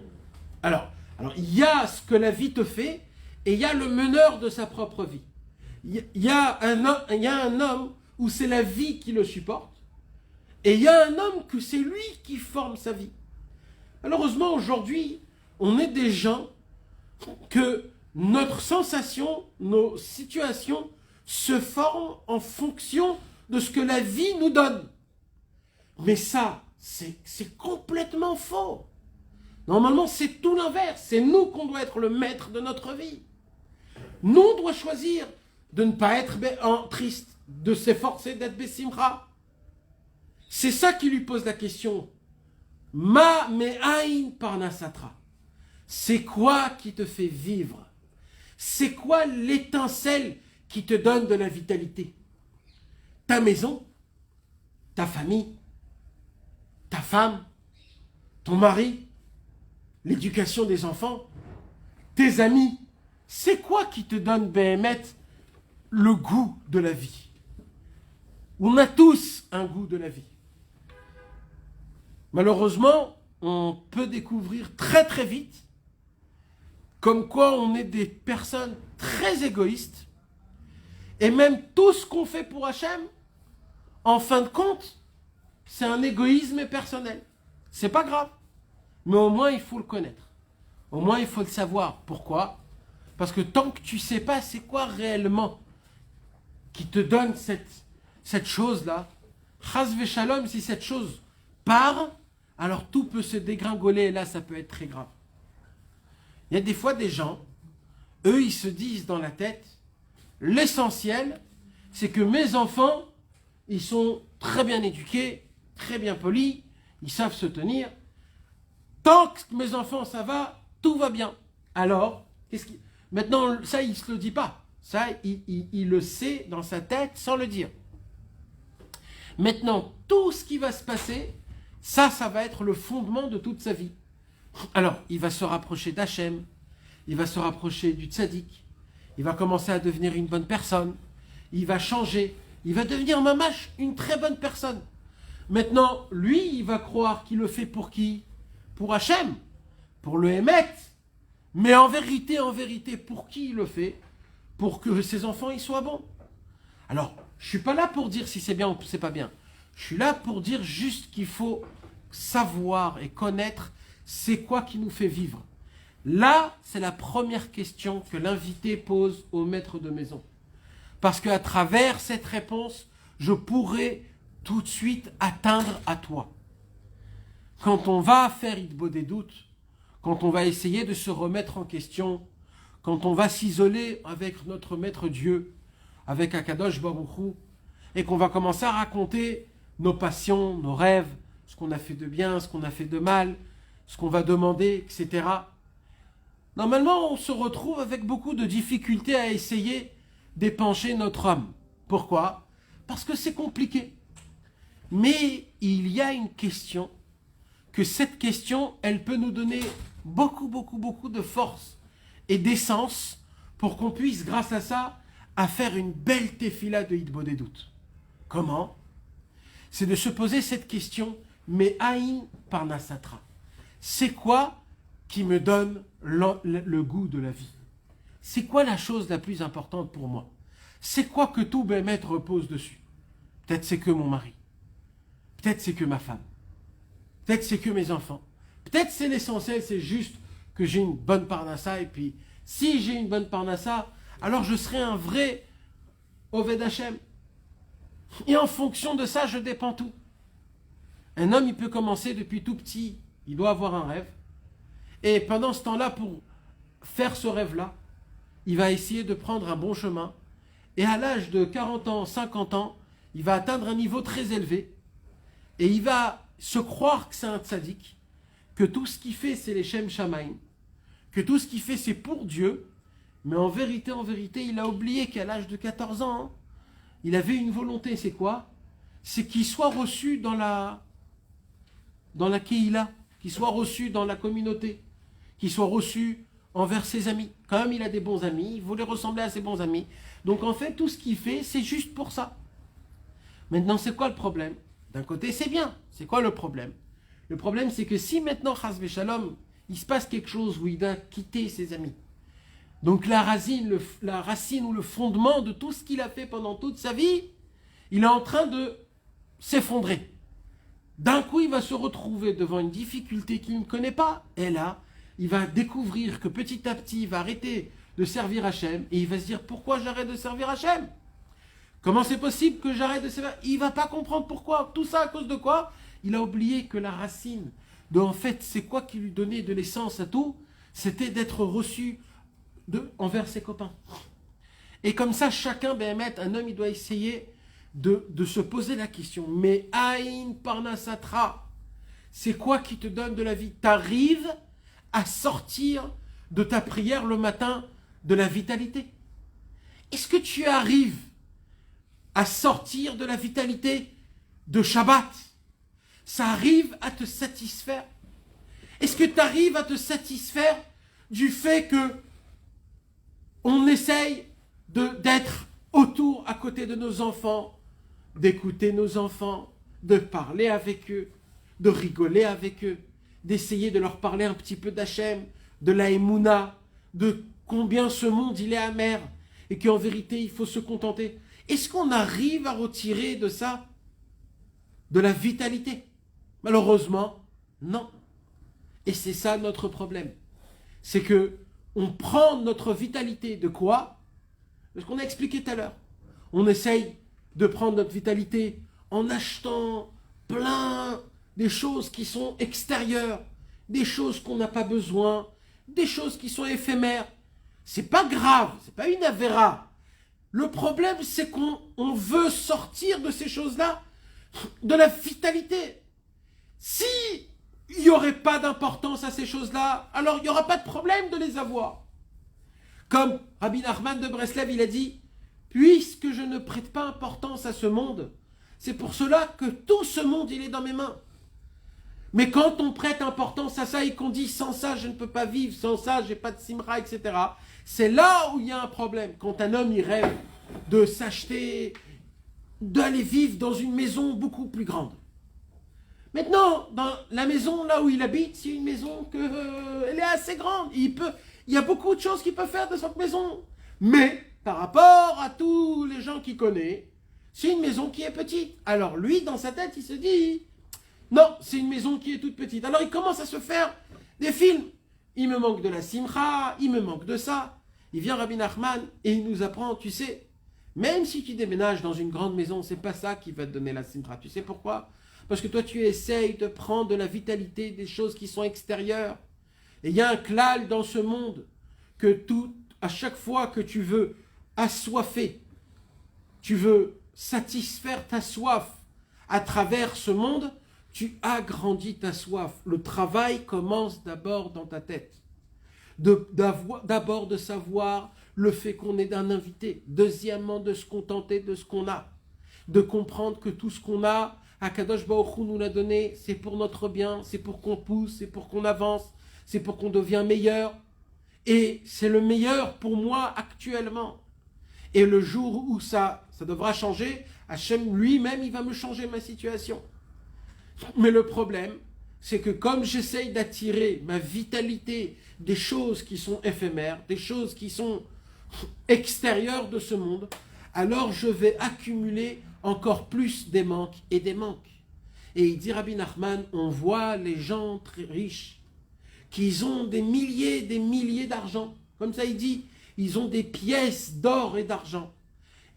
Alors, il y a ce que la vie te fait et il y a le meneur de sa propre vie. Il y a un homme où c'est la vie qui le supporte et il y a un homme que c'est lui qui forme sa vie. Malheureusement, aujourd'hui, on est des gens que notre sensation, nos situations se forment en fonction de ce que la vie nous donne. Mais ça, c'est complètement faux. Normalement, c'est tout l'inverse. C'est nous qu'on doit être le maître de notre vie. Nous, on doit choisir de ne pas être triste, de s'efforcer d'être Bessimra. C'est ça qui lui pose la question. Ma me'aïn parnasatra. C'est quoi qui te fait vivre? C'est quoi l'étincelle qui te donne de la vitalité? Ta maison, ta famille, ta femme, ton mari, l'éducation des enfants, tes amis. C'est quoi qui te donne, Béhémet, le goût de la vie? On a tous un goût de la vie. Malheureusement, on peut découvrir très très vite comme quoi on est des personnes très égoïstes et même tout ce qu'on fait pour Hachem, en fin de compte, c'est un égoïsme personnel. C'est pas grave, mais au moins il faut le connaître. Au moins il faut le savoir. Pourquoi? Parce que tant que tu sais pas c'est quoi réellement qui te donne cette chose-là, chas v'shalom, si cette chose part, alors tout peut se dégringoler et là ça peut être très grave. Il y a des fois des gens, eux ils se disent dans la tête, l'essentiel c'est que mes enfants, ils sont très bien éduqués, très bien polis, ils savent se tenir. Tant que mes enfants ça va, tout va bien. Alors, maintenant ça il se le dit pas. Ça, il le sait dans sa tête sans le dire. Maintenant, tout ce qui va se passer, ça va être le fondement de toute sa vie. Alors, il va se rapprocher d'Hachem, il va se rapprocher du tzaddik, il va commencer à devenir une bonne personne, il va changer, il va devenir mamash, une très bonne personne. Maintenant, lui, il va croire qu'il le fait pour qui? Pour Hachem, pour le Hémet. Mais en vérité, pour qui il le fait? Pour que ses enfants y soient bons. Alors, je ne suis pas là pour dire si c'est bien ou c'est pas bien. Je suis là pour dire juste qu'il faut savoir et connaître c'est quoi qui nous fait vivre. Là, c'est la première question que l'invité pose au maître de maison. Parce qu'à travers cette réponse, je pourrai tout de suite atteindre à toi. Quand on va faire Hitbo des doutes, quand on va essayer de se remettre en question, quand on va s'isoler avec notre maître Dieu, avec Akadosh Baruch Hu, et qu'on va commencer à raconter nos passions, nos rêves, ce qu'on a fait de bien, ce qu'on a fait de mal, ce qu'on va demander, etc. Normalement, on se retrouve avec beaucoup de difficultés à essayer d'épancher notre âme. Pourquoi? Parce que c'est compliqué. Mais il y a une question, que cette question, elle peut nous donner beaucoup de force et d'essence pour qu'on puisse, grâce à ça, à faire une belle tefila de Hitbo des doutes. Comment? C'est de se poser cette question, mais Aïn Parnasatra. C'est quoi qui me donne le goût de la vie? C'est quoi la chose la plus importante pour moi? C'est quoi que tout Bémet repose dessus? Peut-être c'est que mon mari. Peut-être c'est que ma femme. Peut-être c'est que mes enfants. Peut-être c'est l'essentiel, c'est juste que j'ai une bonne parnassa. Et puis, si j'ai une bonne parnassa, alors je serai un vrai Oved Hashem. Et en fonction de ça, je dépends tout. Un homme, il peut commencer depuis tout petit. Il doit avoir un rêve. Et pendant ce temps-là, pour faire ce rêve-là, il va essayer de prendre un bon chemin. Et à l'âge de 40 ans, 50 ans, il va atteindre un niveau très élevé. Et il va se croire que c'est un tzaddik, que tout ce qu'il fait, c'est les Shem Shamaim, que tout ce qu'il fait, c'est pour Dieu. Mais en vérité, il a oublié qu'à l'âge de 14 ans, il avait une volonté. C'est quoi? C'est qu'il soit reçu dans la Kehila, qu'il soit reçu dans la communauté, qu'il soit reçu envers ses amis. Quand même, il a des bons amis, il voulait ressembler à ses bons amis. Donc en fait, tout ce qu'il fait, c'est juste pour ça. Maintenant, c'est quoi le problème? D'un côté, c'est bien. C'est quoi le problème? Le problème, c'est que si maintenant, Chas V'Shalom, il se passe quelque chose où il doit quitter ses amis, donc la racine ou le fondement de tout ce qu'il a fait pendant toute sa vie, il est en train de s'effondrer. D'un coup, il va se retrouver devant une difficulté qu'il ne connaît pas. Et là, il va découvrir que petit à petit, il va arrêter de servir Hachem. Et il va se dire, pourquoi j'arrête de servir Hachem? Comment c'est possible que j'arrête de servir? Il ne va pas comprendre pourquoi. Tout ça à cause de quoi? Il a oublié que la racine de, en fait, c'est quoi qui lui donnait de l'essence à tout? C'était d'être reçu envers ses copains. Et comme ça, chacun, un homme, il doit essayer de se poser la question. Mais Aïn Parnasatra, c'est quoi qui te donne de la vie? T'arrives à sortir de ta prière le matin de la vitalité? Est-ce que tu arrives à sortir de la vitalité de Shabbat? Ça arrive à te satisfaire? Est-ce que tu arrives à te satisfaire du fait que on essaye d'être autour, à côté de nos enfants, d'écouter nos enfants, de parler avec eux, de rigoler avec eux, d'essayer de leur parler un petit peu d'Hachem, de la Emouna, de combien ce monde il est amer et qu'en vérité il faut se contenter? Est-ce qu'on arrive à retirer de ça de la vitalité? Malheureusement, non. Et c'est ça notre problème. C'est que on prend notre vitalité de quoi? De ce qu'on a expliqué tout à l'heure. On essaye de prendre notre vitalité en achetant plein des choses qui sont extérieures, des choses qu'on n'a pas besoin, des choses qui sont éphémères. C'est pas grave, c'est pas une avéra. Le problème, c'est qu'on veut sortir de ces choses-là, de la vitalité. Si il n'y aurait pas d'importance à ces choses-là, alors il n'y aura pas de problème de les avoir. Comme Rabbi Nachman de Breslev, il a dit, puisque je ne prête pas importance à ce monde, c'est pour cela que tout ce monde, il est dans mes mains. Mais quand on prête importance à ça et qu'on dit, sans ça, je ne peux pas vivre, sans ça, j'ai pas de simra, etc., c'est là où il y a un problème. Quand un homme, il rêve de s'acheter, d'aller vivre dans une maison beaucoup plus grande. Maintenant, dans la maison là où il habite, c'est une maison elle est assez grande. Il y a beaucoup de choses qu'il peut faire de cette maison. Mais par rapport à tous les gens qu'il connaît, c'est une maison qui est petite. Alors lui, dans sa tête, il se dit, non, c'est une maison qui est toute petite. Alors il commence à se faire des films. Il me manque de la simcha, il me manque de ça. Il vient Rabbi Nachman et il nous apprend, tu sais, même si tu déménages dans une grande maison, c'est pas ça qui va te donner la simcha. Tu sais pourquoi ? Parce que toi, tu essayes de prendre de la vitalité des choses qui sont extérieures. Et il y a un klal dans ce monde que à chaque fois que tu veux assoiffer, tu veux satisfaire ta soif à travers ce monde, tu agrandis ta soif. Le travail commence d'abord dans ta tête. D'abord de savoir le fait qu'on est un invité. Deuxièmement, de se contenter de ce qu'on a. De comprendre que tout ce qu'on a, Akadosh Baruch Hu nous l'a donné, c'est pour notre bien, c'est pour qu'on pousse, c'est pour qu'on avance, c'est pour qu'on devienne meilleur. Et c'est le meilleur pour moi actuellement. Et le jour où ça devra changer, Hachem lui-même, il va me changer ma situation. Mais le problème, c'est que comme j'essaye d'attirer ma vitalité des choses qui sont éphémères, des choses qui sont extérieures de ce monde, alors je vais accumuler encore plus des manques et des manques. Et il dit Rabbi Nachman, on voit les gens très riches, qui ont des milliers d'argent. Comme ça il dit, ils ont des pièces d'or et d'argent.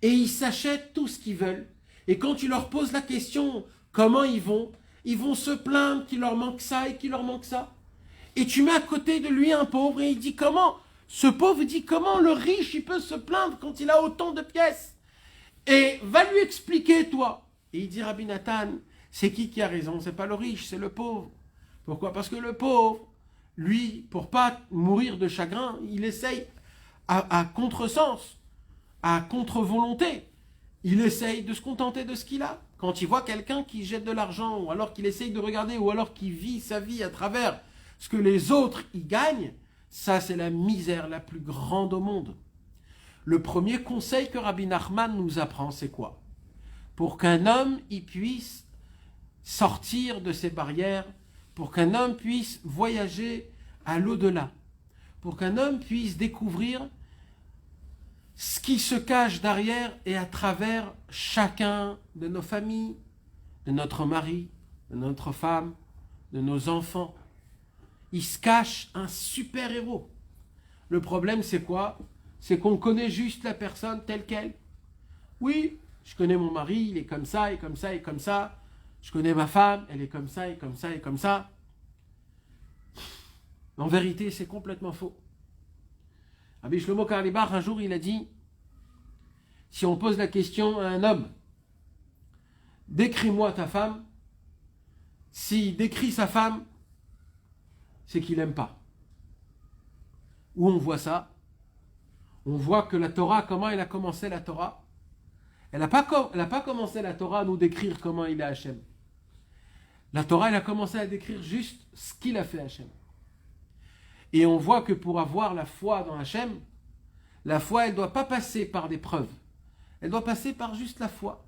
Et ils s'achètent tout ce qu'ils veulent. Et quand tu leur poses la question, comment ils vont se plaindre qu'il leur manque ça et qu'il leur manque ça. Et tu mets à côté de lui un pauvre et il dit comment, ce pauvre dit comment le riche il peut se plaindre quand il a autant de pièces. Et va lui expliquer, toi. Et il dit, Rabbi Nathan, c'est qui a raison? C'est pas le riche, c'est le pauvre. Pourquoi? Parce que le pauvre, lui, pour pas mourir de chagrin, il essaye à contresens, à contre-volonté. Il essaye de se contenter de ce qu'il a. Quand il voit quelqu'un qui jette de l'argent, ou alors qu'il essaye de regarder, ou alors qu'il vit sa vie à travers ce que les autres y gagnent, ça c'est la misère la plus grande au monde. Le premier conseil que Rabbi Nachman nous apprend, c'est quoi? Pour qu'un homme y puisse sortir de ses barrières, pour qu'un homme puisse voyager à l'au-delà, pour qu'un homme puisse découvrir ce qui se cache derrière et à travers chacun de nos familles, de notre mari, de notre femme, de nos enfants. Il se cache un super-héros. Le problème, c'est quoi? C'est qu'on connaît juste la personne telle qu'elle. Oui, je connais mon mari, il est comme ça, et comme ça, et comme ça. Je connais ma femme, elle est comme ça, et comme ça, et comme ça. En vérité, c'est complètement faux. Rabbi Shlomo Karlibach, un jour, il a dit, si on pose la question à un homme, décris-moi ta femme, s'il décrit sa femme, c'est qu'il n'aime pas. Où on voit ça? On voit que la Torah, comment elle a commencé la Torah? Elle n'a pas commencé la Torah à nous décrire comment il est Hachem. La Torah, elle a commencé à décrire juste ce qu'il a fait Hachem. Et on voit que pour avoir la foi dans Hachem, la foi, elle ne doit pas passer par des preuves. Elle doit passer par juste la foi.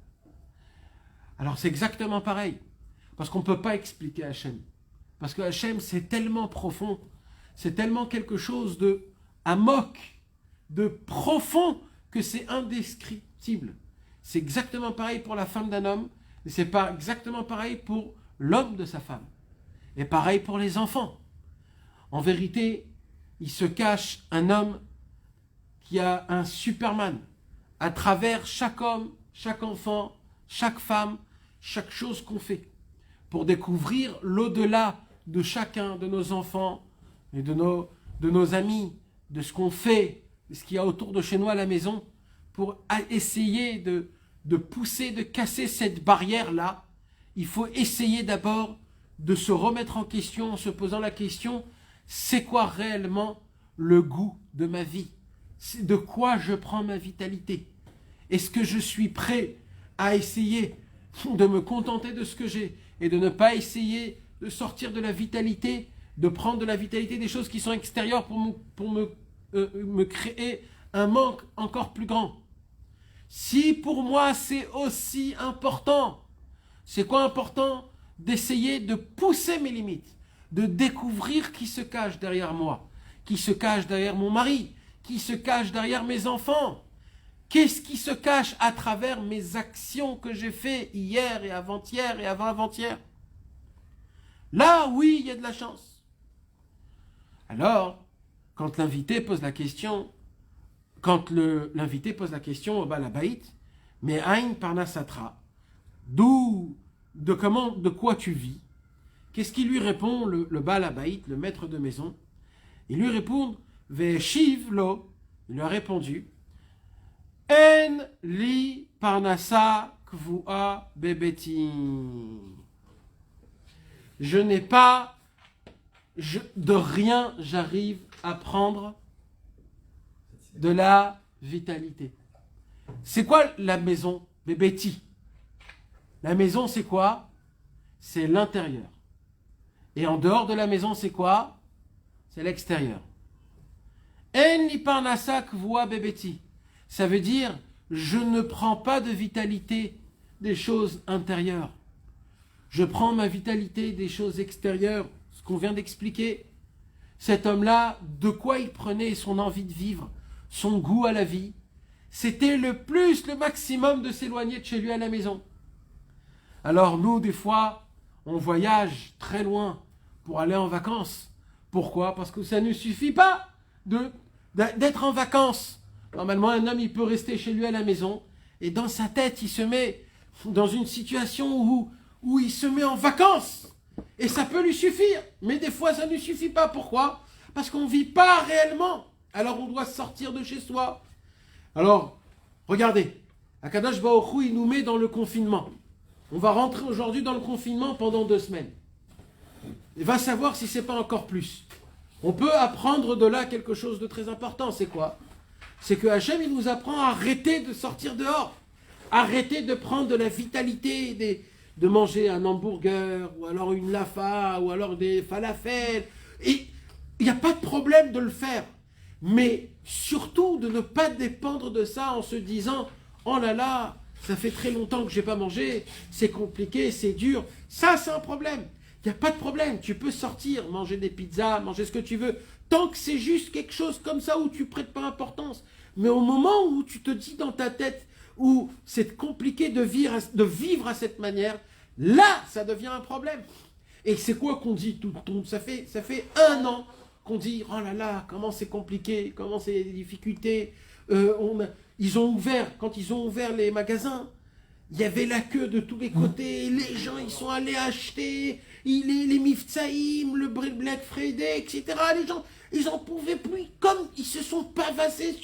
Alors c'est exactement pareil. Parce qu'on ne peut pas expliquer Hachem. Parce que Hachem, c'est tellement profond. C'est tellement quelque chose de amok, de profond, que c'est indescriptible. C'est exactement pareil pour la femme d'un homme. Et c'est pas exactement pareil pour l'homme de sa femme. Et pareil pour les enfants. En vérité, il se cache un homme qui a un Superman à travers chaque homme, chaque enfant, chaque femme, chaque chose qu'on fait, pour découvrir l'au-delà de chacun de nos enfants et de nos amis, de ce qu'on fait, de ce qu'il y a autour de chez nous à la maison, pour essayer de pousser, de casser cette barrière-là. Il faut essayer d'abord de se remettre en question en se posant la question, c'est quoi réellement le goût de ma vie? de quoi je prends ma vitalité. Est-ce que je suis prêt à essayer de me contenter de ce que j'ai et de ne pas essayer de sortir de la vitalité, de prendre de la vitalité des choses qui sont extérieures pour me créer un manque encore plus grand. Si pour moi c'est aussi important, c'est quoi important? D'essayer de pousser mes limites, de découvrir qui se cache derrière moi, qui se cache derrière mon mari, qui se cache derrière mes enfants. Qu'est-ce qui se cache à travers mes actions que j'ai faites hier et avant-hier et avant-avant-hier? Là, oui, il y a de la chance. Alors, quand l'invité pose la question, au Baal Habayit, mais Aïn Parnasatra, de quoi tu vis? Qu'est-ce qu'il lui répond, le Baal Habayit, le maître de maison? Il lui répond, Veshiv lo, il lui a répondu, En li parnasa kvua bebeti. Je n'ai pas, de rien j'arrive à prendre de la vitalité. C'est quoi la maison? Bebeti. La maison c'est quoi? C'est l'intérieur. Et en dehors de la maison c'est quoi? C'est l'extérieur. En li parnasa kvua bebeti. Ça veut dire, je ne prends pas de vitalité des choses intérieures. Je prends ma vitalité des choses extérieures, ce qu'on vient d'expliquer. Cet homme-là, de quoi il prenait son envie de vivre, son goût à la vie? C'était le maximum de s'éloigner de chez lui à la maison. Alors nous, des fois, on voyage très loin pour aller en vacances. Pourquoi? Parce que ça ne suffit pas d'être en vacances. Normalement, un homme, il peut rester chez lui à la maison et dans sa tête, il se met dans une situation où il se met en vacances. Et ça peut lui suffire. Mais des fois, ça ne suffit pas. Pourquoi? Parce qu'on ne vit pas réellement. Alors, on doit sortir de chez soi. Alors, regardez. Akadosh Baruch Hu, il nous met dans le confinement. On va rentrer aujourd'hui dans le confinement pendant 2 semaines. Il va savoir si ce n'est pas encore plus. On peut apprendre de là quelque chose de très important. C'est quoi? C'est que Hachem, il nous apprend à arrêter de sortir dehors. Arrêter de prendre de la vitalité, de manger un hamburger, ou alors une lafa, ou alors des falafels. Et il n'y a pas de problème de le faire. Mais surtout de ne pas dépendre de ça en se disant « Oh là là, ça fait très longtemps que je n'ai pas mangé, c'est compliqué, c'est dur. » Ça, c'est un problème. Il n'y a pas de problème. Tu peux sortir, manger des pizzas, manger ce que tu veux. Tant que c'est juste quelque chose comme ça où tu ne prêtes pas importance. Mais au moment où tu te dis dans ta tête, où c'est compliqué de vivre à cette manière, là, ça devient un problème. Et c'est quoi qu'on dit tout le temps? Ça fait 1 an qu'on dit, oh là là, comment c'est compliqué, comment c'est des difficultés. Quand ils ont ouvert les magasins, il y avait la queue de tous les côtés, les gens, ils sont allés acheter, les Miftsaïm, le Black Friday, etc. Les gens, ils n'en pouvaient plus, comme ils se sont pavassés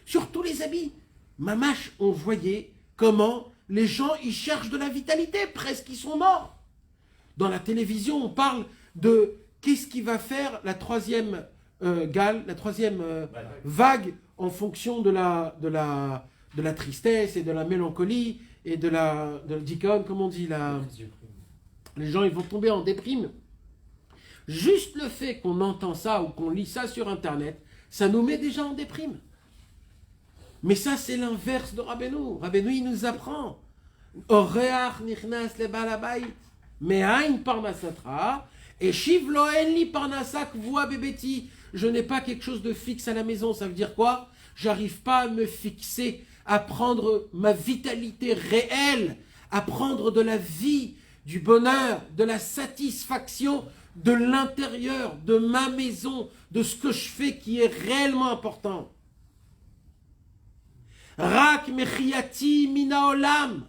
sur tous les habits. Mamache, on voyait comment les gens, ils cherchent de la vitalité, presque ils sont morts. Dans la télévision, on parle de qu'est-ce qui va faire la troisième vague en fonction de la tristesse et de la mélancolie et de l'icône, comme on dit, les gens, ils vont tomber en déprime. Juste le fait qu'on entend ça ou qu'on lit ça sur Internet, ça nous met déjà en déprime. Mais ça, c'est l'inverse de Rabbeinu. Rabbeinu, il nous apprend. Oreach nichnas le Baal Habayit, me'ain parnasatra, et shiv lo en li parnasa kvua bebeti. Je n'ai pas quelque chose de fixe à la maison. Ça veut dire quoi? J'arrive pas à me fixer, à prendre ma vitalité réelle, à prendre de la vie, du bonheur, de la satisfaction de l'intérieur, de ma maison, de ce que je fais qui est réellement important. Rak mechiyati mina olam.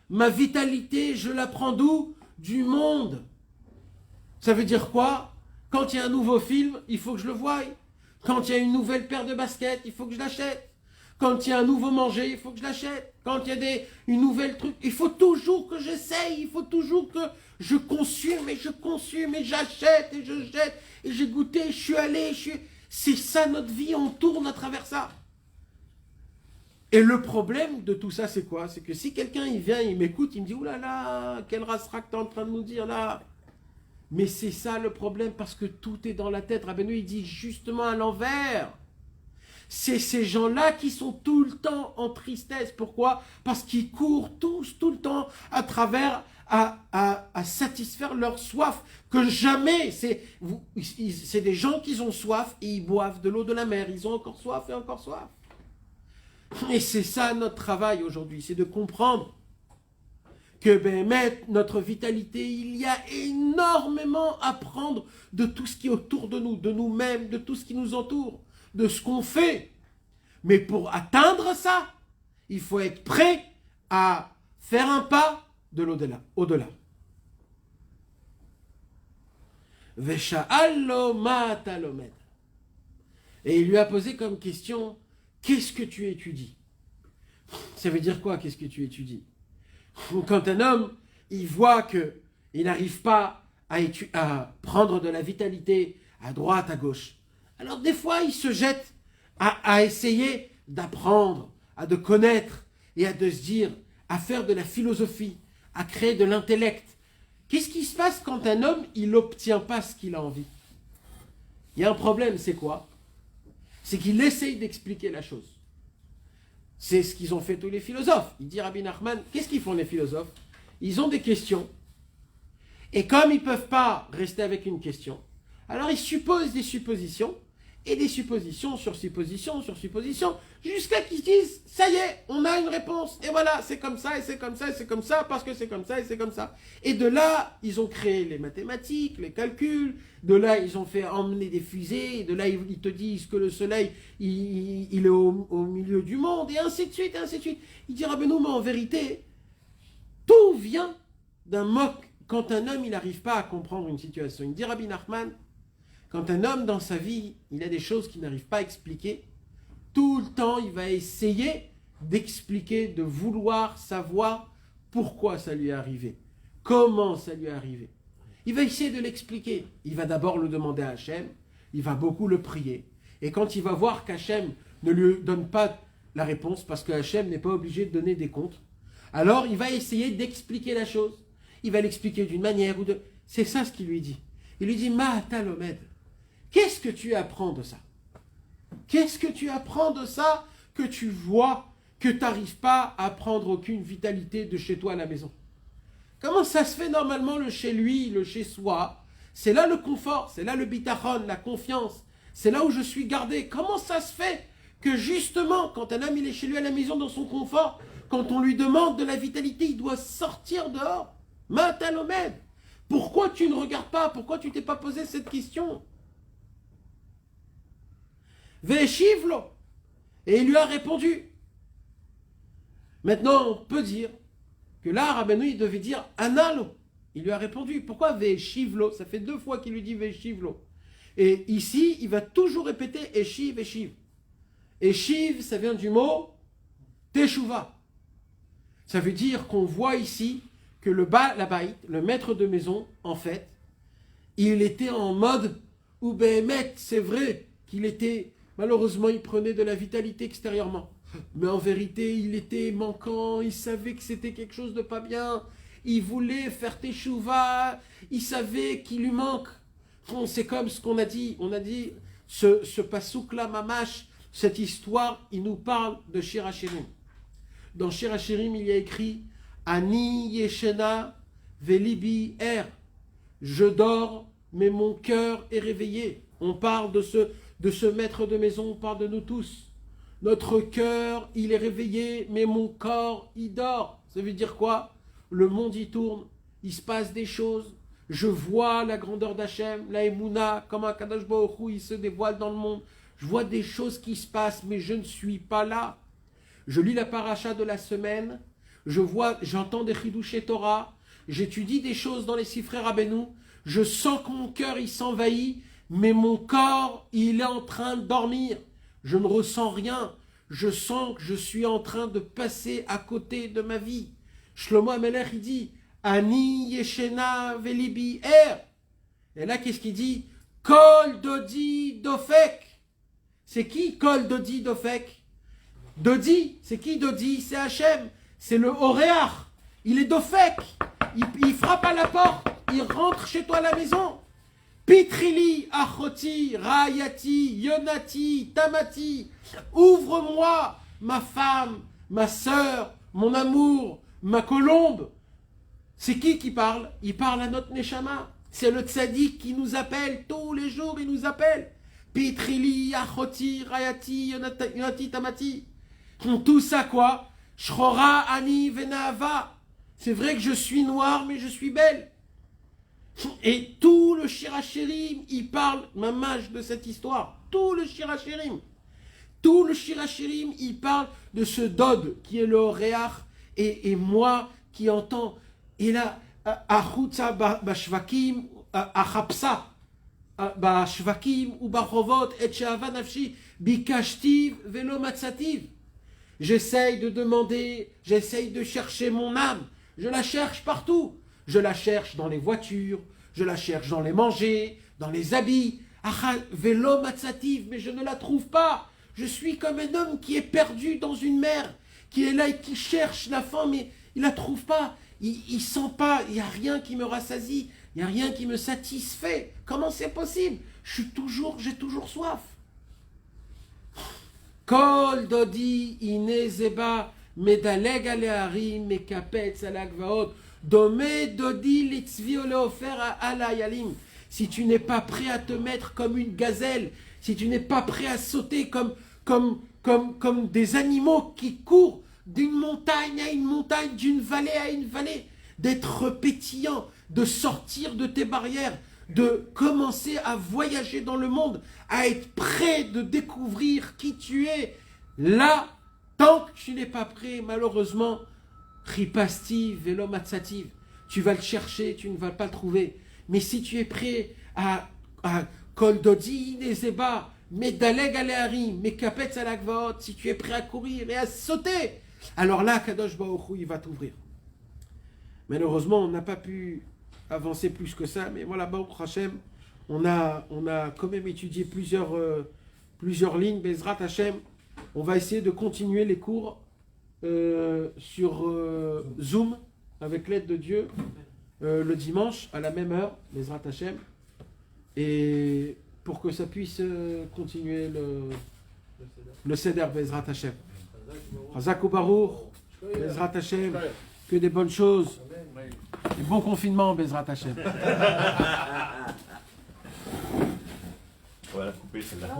Ma vitalité, je la prends d'où? Du monde. Ça veut dire quoi? Quand il y a un nouveau film, il faut que je le voie. Quand il y a une nouvelle paire de baskets, il faut que je l'achète. Quand il y a un nouveau manger, il faut que je l'achète. Quand il y a une nouvelle truc, il faut toujours que j'essaye. Il faut toujours que je consume et j'achète et je jette. Et j'ai goûté, je suis allé, C'est ça notre vie, on tourne à travers ça. Et le problème de tout ça, c'est quoi? C'est que si quelqu'un il vient, il m'écoute, il me dit, oulala, là là, quel rasra que tu es en train de nous dire là. Mais c'est ça le problème, parce que tout est dans la tête. Rabbeinu, il dit justement à l'envers. C'est ces gens-là qui sont tout le temps en tristesse. Pourquoi? Parce qu'ils courent tous, tout le temps, à travers, à satisfaire leur soif. Que jamais, c'est des gens qui ont soif et ils boivent de l'eau de la mer. Ils ont encore soif et encore soif. Et c'est ça notre travail aujourd'hui, c'est de comprendre que notre vitalité, il y a énormément à prendre de tout ce qui est autour de nous, de nous-mêmes, de tout ce qui nous entoure, de ce qu'on fait. Mais pour atteindre ça, il faut être prêt à faire un pas de l'au-delà, au-delà. Vesha'allo ma'atalomed. Et il lui a posé comme question, qu'est-ce que tu étudies? Ça veut dire quoi, qu'est-ce que tu étudies? Quand un homme, il voit qu'il n'arrive pas à prendre de la vitalité à droite, à gauche, alors des fois, il se jette à essayer d'apprendre, de connaître et de se dire, à faire de la philosophie, à créer de l'intellect. Qu'est-ce qui se passe quand un homme, il n'obtient pas ce qu'il a envie? Il y a un problème, c'est quoi? C'est qu'il essaye d'expliquer la chose. C'est ce qu'ils ont fait tous les philosophes. Il dit Rabbi Nachman, qu'est-ce qu'ils font les philosophes? Ils ont des questions. Et comme ils ne peuvent pas rester avec une question, alors ils supposent des suppositions, et des suppositions sur suppositions sur suppositions, jusqu'à qu'ils disent, ça y est, on a une réponse, et voilà, c'est comme ça, et c'est comme ça, et c'est comme ça, parce que c'est comme ça, et c'est comme ça. Et de là, ils ont créé les mathématiques, les calculs, de là, ils ont fait emmener des fusées, et de là, ils te disent que le soleil, il est au milieu du monde, et ainsi de suite, et ainsi de suite. Il dira, mais non, mais en vérité, tout vient d'un moque. Quand un homme, il n'arrive pas à comprendre une situation, il dit Rabbi Nachman, quand un homme dans sa vie, il a des choses qu'il n'arrive pas à expliquer, tout le temps, il va essayer d'expliquer, de vouloir savoir pourquoi ça lui est arrivé, comment ça lui est arrivé. Il va essayer de l'expliquer. Il va d'abord le demander à Hachem, il va beaucoup le prier. Et quand il va voir qu'Hachem ne lui donne pas la réponse, parce que Hachem n'est pas obligé de donner des comptes, alors il va essayer d'expliquer la chose. Il va l'expliquer d'une manière ou de... C'est ça ce qu'il lui dit. Il lui dit, Ma'atalomed. Qu'est-ce que tu apprends de ça? Qu'est-ce que tu apprends de ça que tu vois que tu n'arrives pas à prendre aucune vitalité de chez toi à la maison? Comment ça se fait normalement le chez lui, le chez soi? C'est là le confort, c'est là le bitachon, la confiance. C'est là où je suis gardé. Comment ça se fait que justement, quand un homme il est chez lui à la maison dans son confort, quand on lui demande de la vitalité, il doit sortir dehors? Matalomed. Pourquoi tu ne regardes pas? Pourquoi tu t'es pas posé cette question? Veshivlo. Et il lui a répondu. Maintenant, on peut dire que là, Rabbeinu, il devait dire Analo. Il lui a répondu. Pourquoi Veshivlo? Ça fait 2 fois qu'il lui dit Veshivlo. Et ici, il va toujours répéter Eshiv, Eshiv. Eshiv, ça vient du mot Teshuva. Ça veut dire qu'on voit ici que le Baal-Bayit, le maître de maison, en fait, il était en mode où Béhémet, c'est vrai qu'il était, malheureusement, il prenait de la vitalité extérieurement. Mais en vérité, il était manquant, il savait que c'était quelque chose de pas bien, il voulait faire teshuva, il savait qu'il lui manque. Bon, c'est comme ce qu'on a dit, on a dit, ce pasouk-là, mamash, cette histoire, il nous parle de Shir HaShirim. Dans Shir HaShirim, il y a écrit Ani yeshena velibi er. Je dors, mais mon cœur est réveillé. On parle de ce maître de maison, on parle de nous tous. Notre cœur, il est réveillé, mais mon corps, il dort. Ça veut dire quoi? Le monde, il tourne, il se passe des choses. Je vois la grandeur d'Hachem, la Emouna, comme un Kadosh Baruch Hu, il se dévoile dans le monde. Je vois des choses qui se passent, mais je ne suis pas là. Je lis la paracha de la semaine, j'entends des Chidushé Torah, j'étudie des choses dans les Sifrei Rabbeinu, je sens que mon cœur, il s'envahit, mais mon corps, il est en train de dormir. Je ne ressens rien. Je sens que je suis en train de passer à côté de ma vie. Shlomo Amelech, il dit Ani yeshena velibi er. Et là, qu'est-ce qu'il dit? Kol dodi dofek. C'est qui Kol dodi dofek? Dodi, c'est qui Dodi? C'est Hachem, c'est le Oréach. Il est d'Ofek, il frappe à la porte, il rentre chez toi à la maison. Pitrili, Achoti, Rayati, Yonati, Tamati, ouvre-moi, ma femme, ma sœur, mon amour, ma colombe. C'est qui parle? Il parle à notre Neshama. C'est le tzaddik qui nous appelle tous les jours, il nous appelle. Pitrili, Achoti, Rayati, Yonati, Tamati. Tout ça quoi? Shrora, Ani, Venava. C'est vrai que je suis noire, mais je suis belle. Et tout le Shirachirim, il parle, mamage, de cette histoire. Tout le Shirachirim. Tout le Shirachirim, il parle de ce Dod qui est le Réach et moi qui entends. Et là, Achutza Bashvakim, Achapsa Bashvakim ou Bachovot, et She'ava Nafshi, Bikashtiv Velo Matzativ. J'essaye de demander, j'essaye de chercher mon âme. Je la cherche partout. Je la cherche dans les voitures, je la cherche dans les mangers, dans les habits. Velo matzativ, mais je ne la trouve pas. Je suis comme un homme qui est perdu dans une mer, qui est là et qui cherche la femme, mais il ne la trouve pas. Il sent pas, il n'y a rien qui me rassasie, il n'y a rien qui me satisfait. Comment c'est possible? J'ai toujours soif. Kol dodi inezeba medaleg aleharim mekapetz alagvaot. Domé dodi litzvi oleofer ala yalim. Si tu n'es pas prêt à te mettre comme une gazelle, si tu n'es pas prêt à sauter comme des animaux qui courent d'une montagne à une montagne, d'une vallée à une vallée, d'être pétillant, de sortir de tes barrières, de commencer à voyager dans le monde, à être prêt de découvrir qui tu es. Là, tant que tu n'es pas prêt, malheureusement, Ripasti, Velo Matzativ, tu vas le chercher, tu ne vas pas le trouver. Mais si tu es prêt à Kol Dodi Nezeba, Medaleg Aleharim, Mekapetz Alagvaot, si tu es prêt à courir et à sauter, alors là, Kadosh Baruch Hu, il va t'ouvrir. Malheureusement, on n'a pas pu avancer plus que ça, mais voilà, Baruch Hashem, on a quand même étudié plusieurs lignes, Bezrat Hashem. On va essayer de continuer les cours sur Zoom, avec l'aide de Dieu, le dimanche, à la même heure, Bezrat Hashem, et pour que ça puisse continuer le Seder Bezrat Hashem. Chazak ou Baruch, Bezrat Hashem, que des bonnes choses, et bon confinement, Bezrat Hashem. On va la couper celle-là.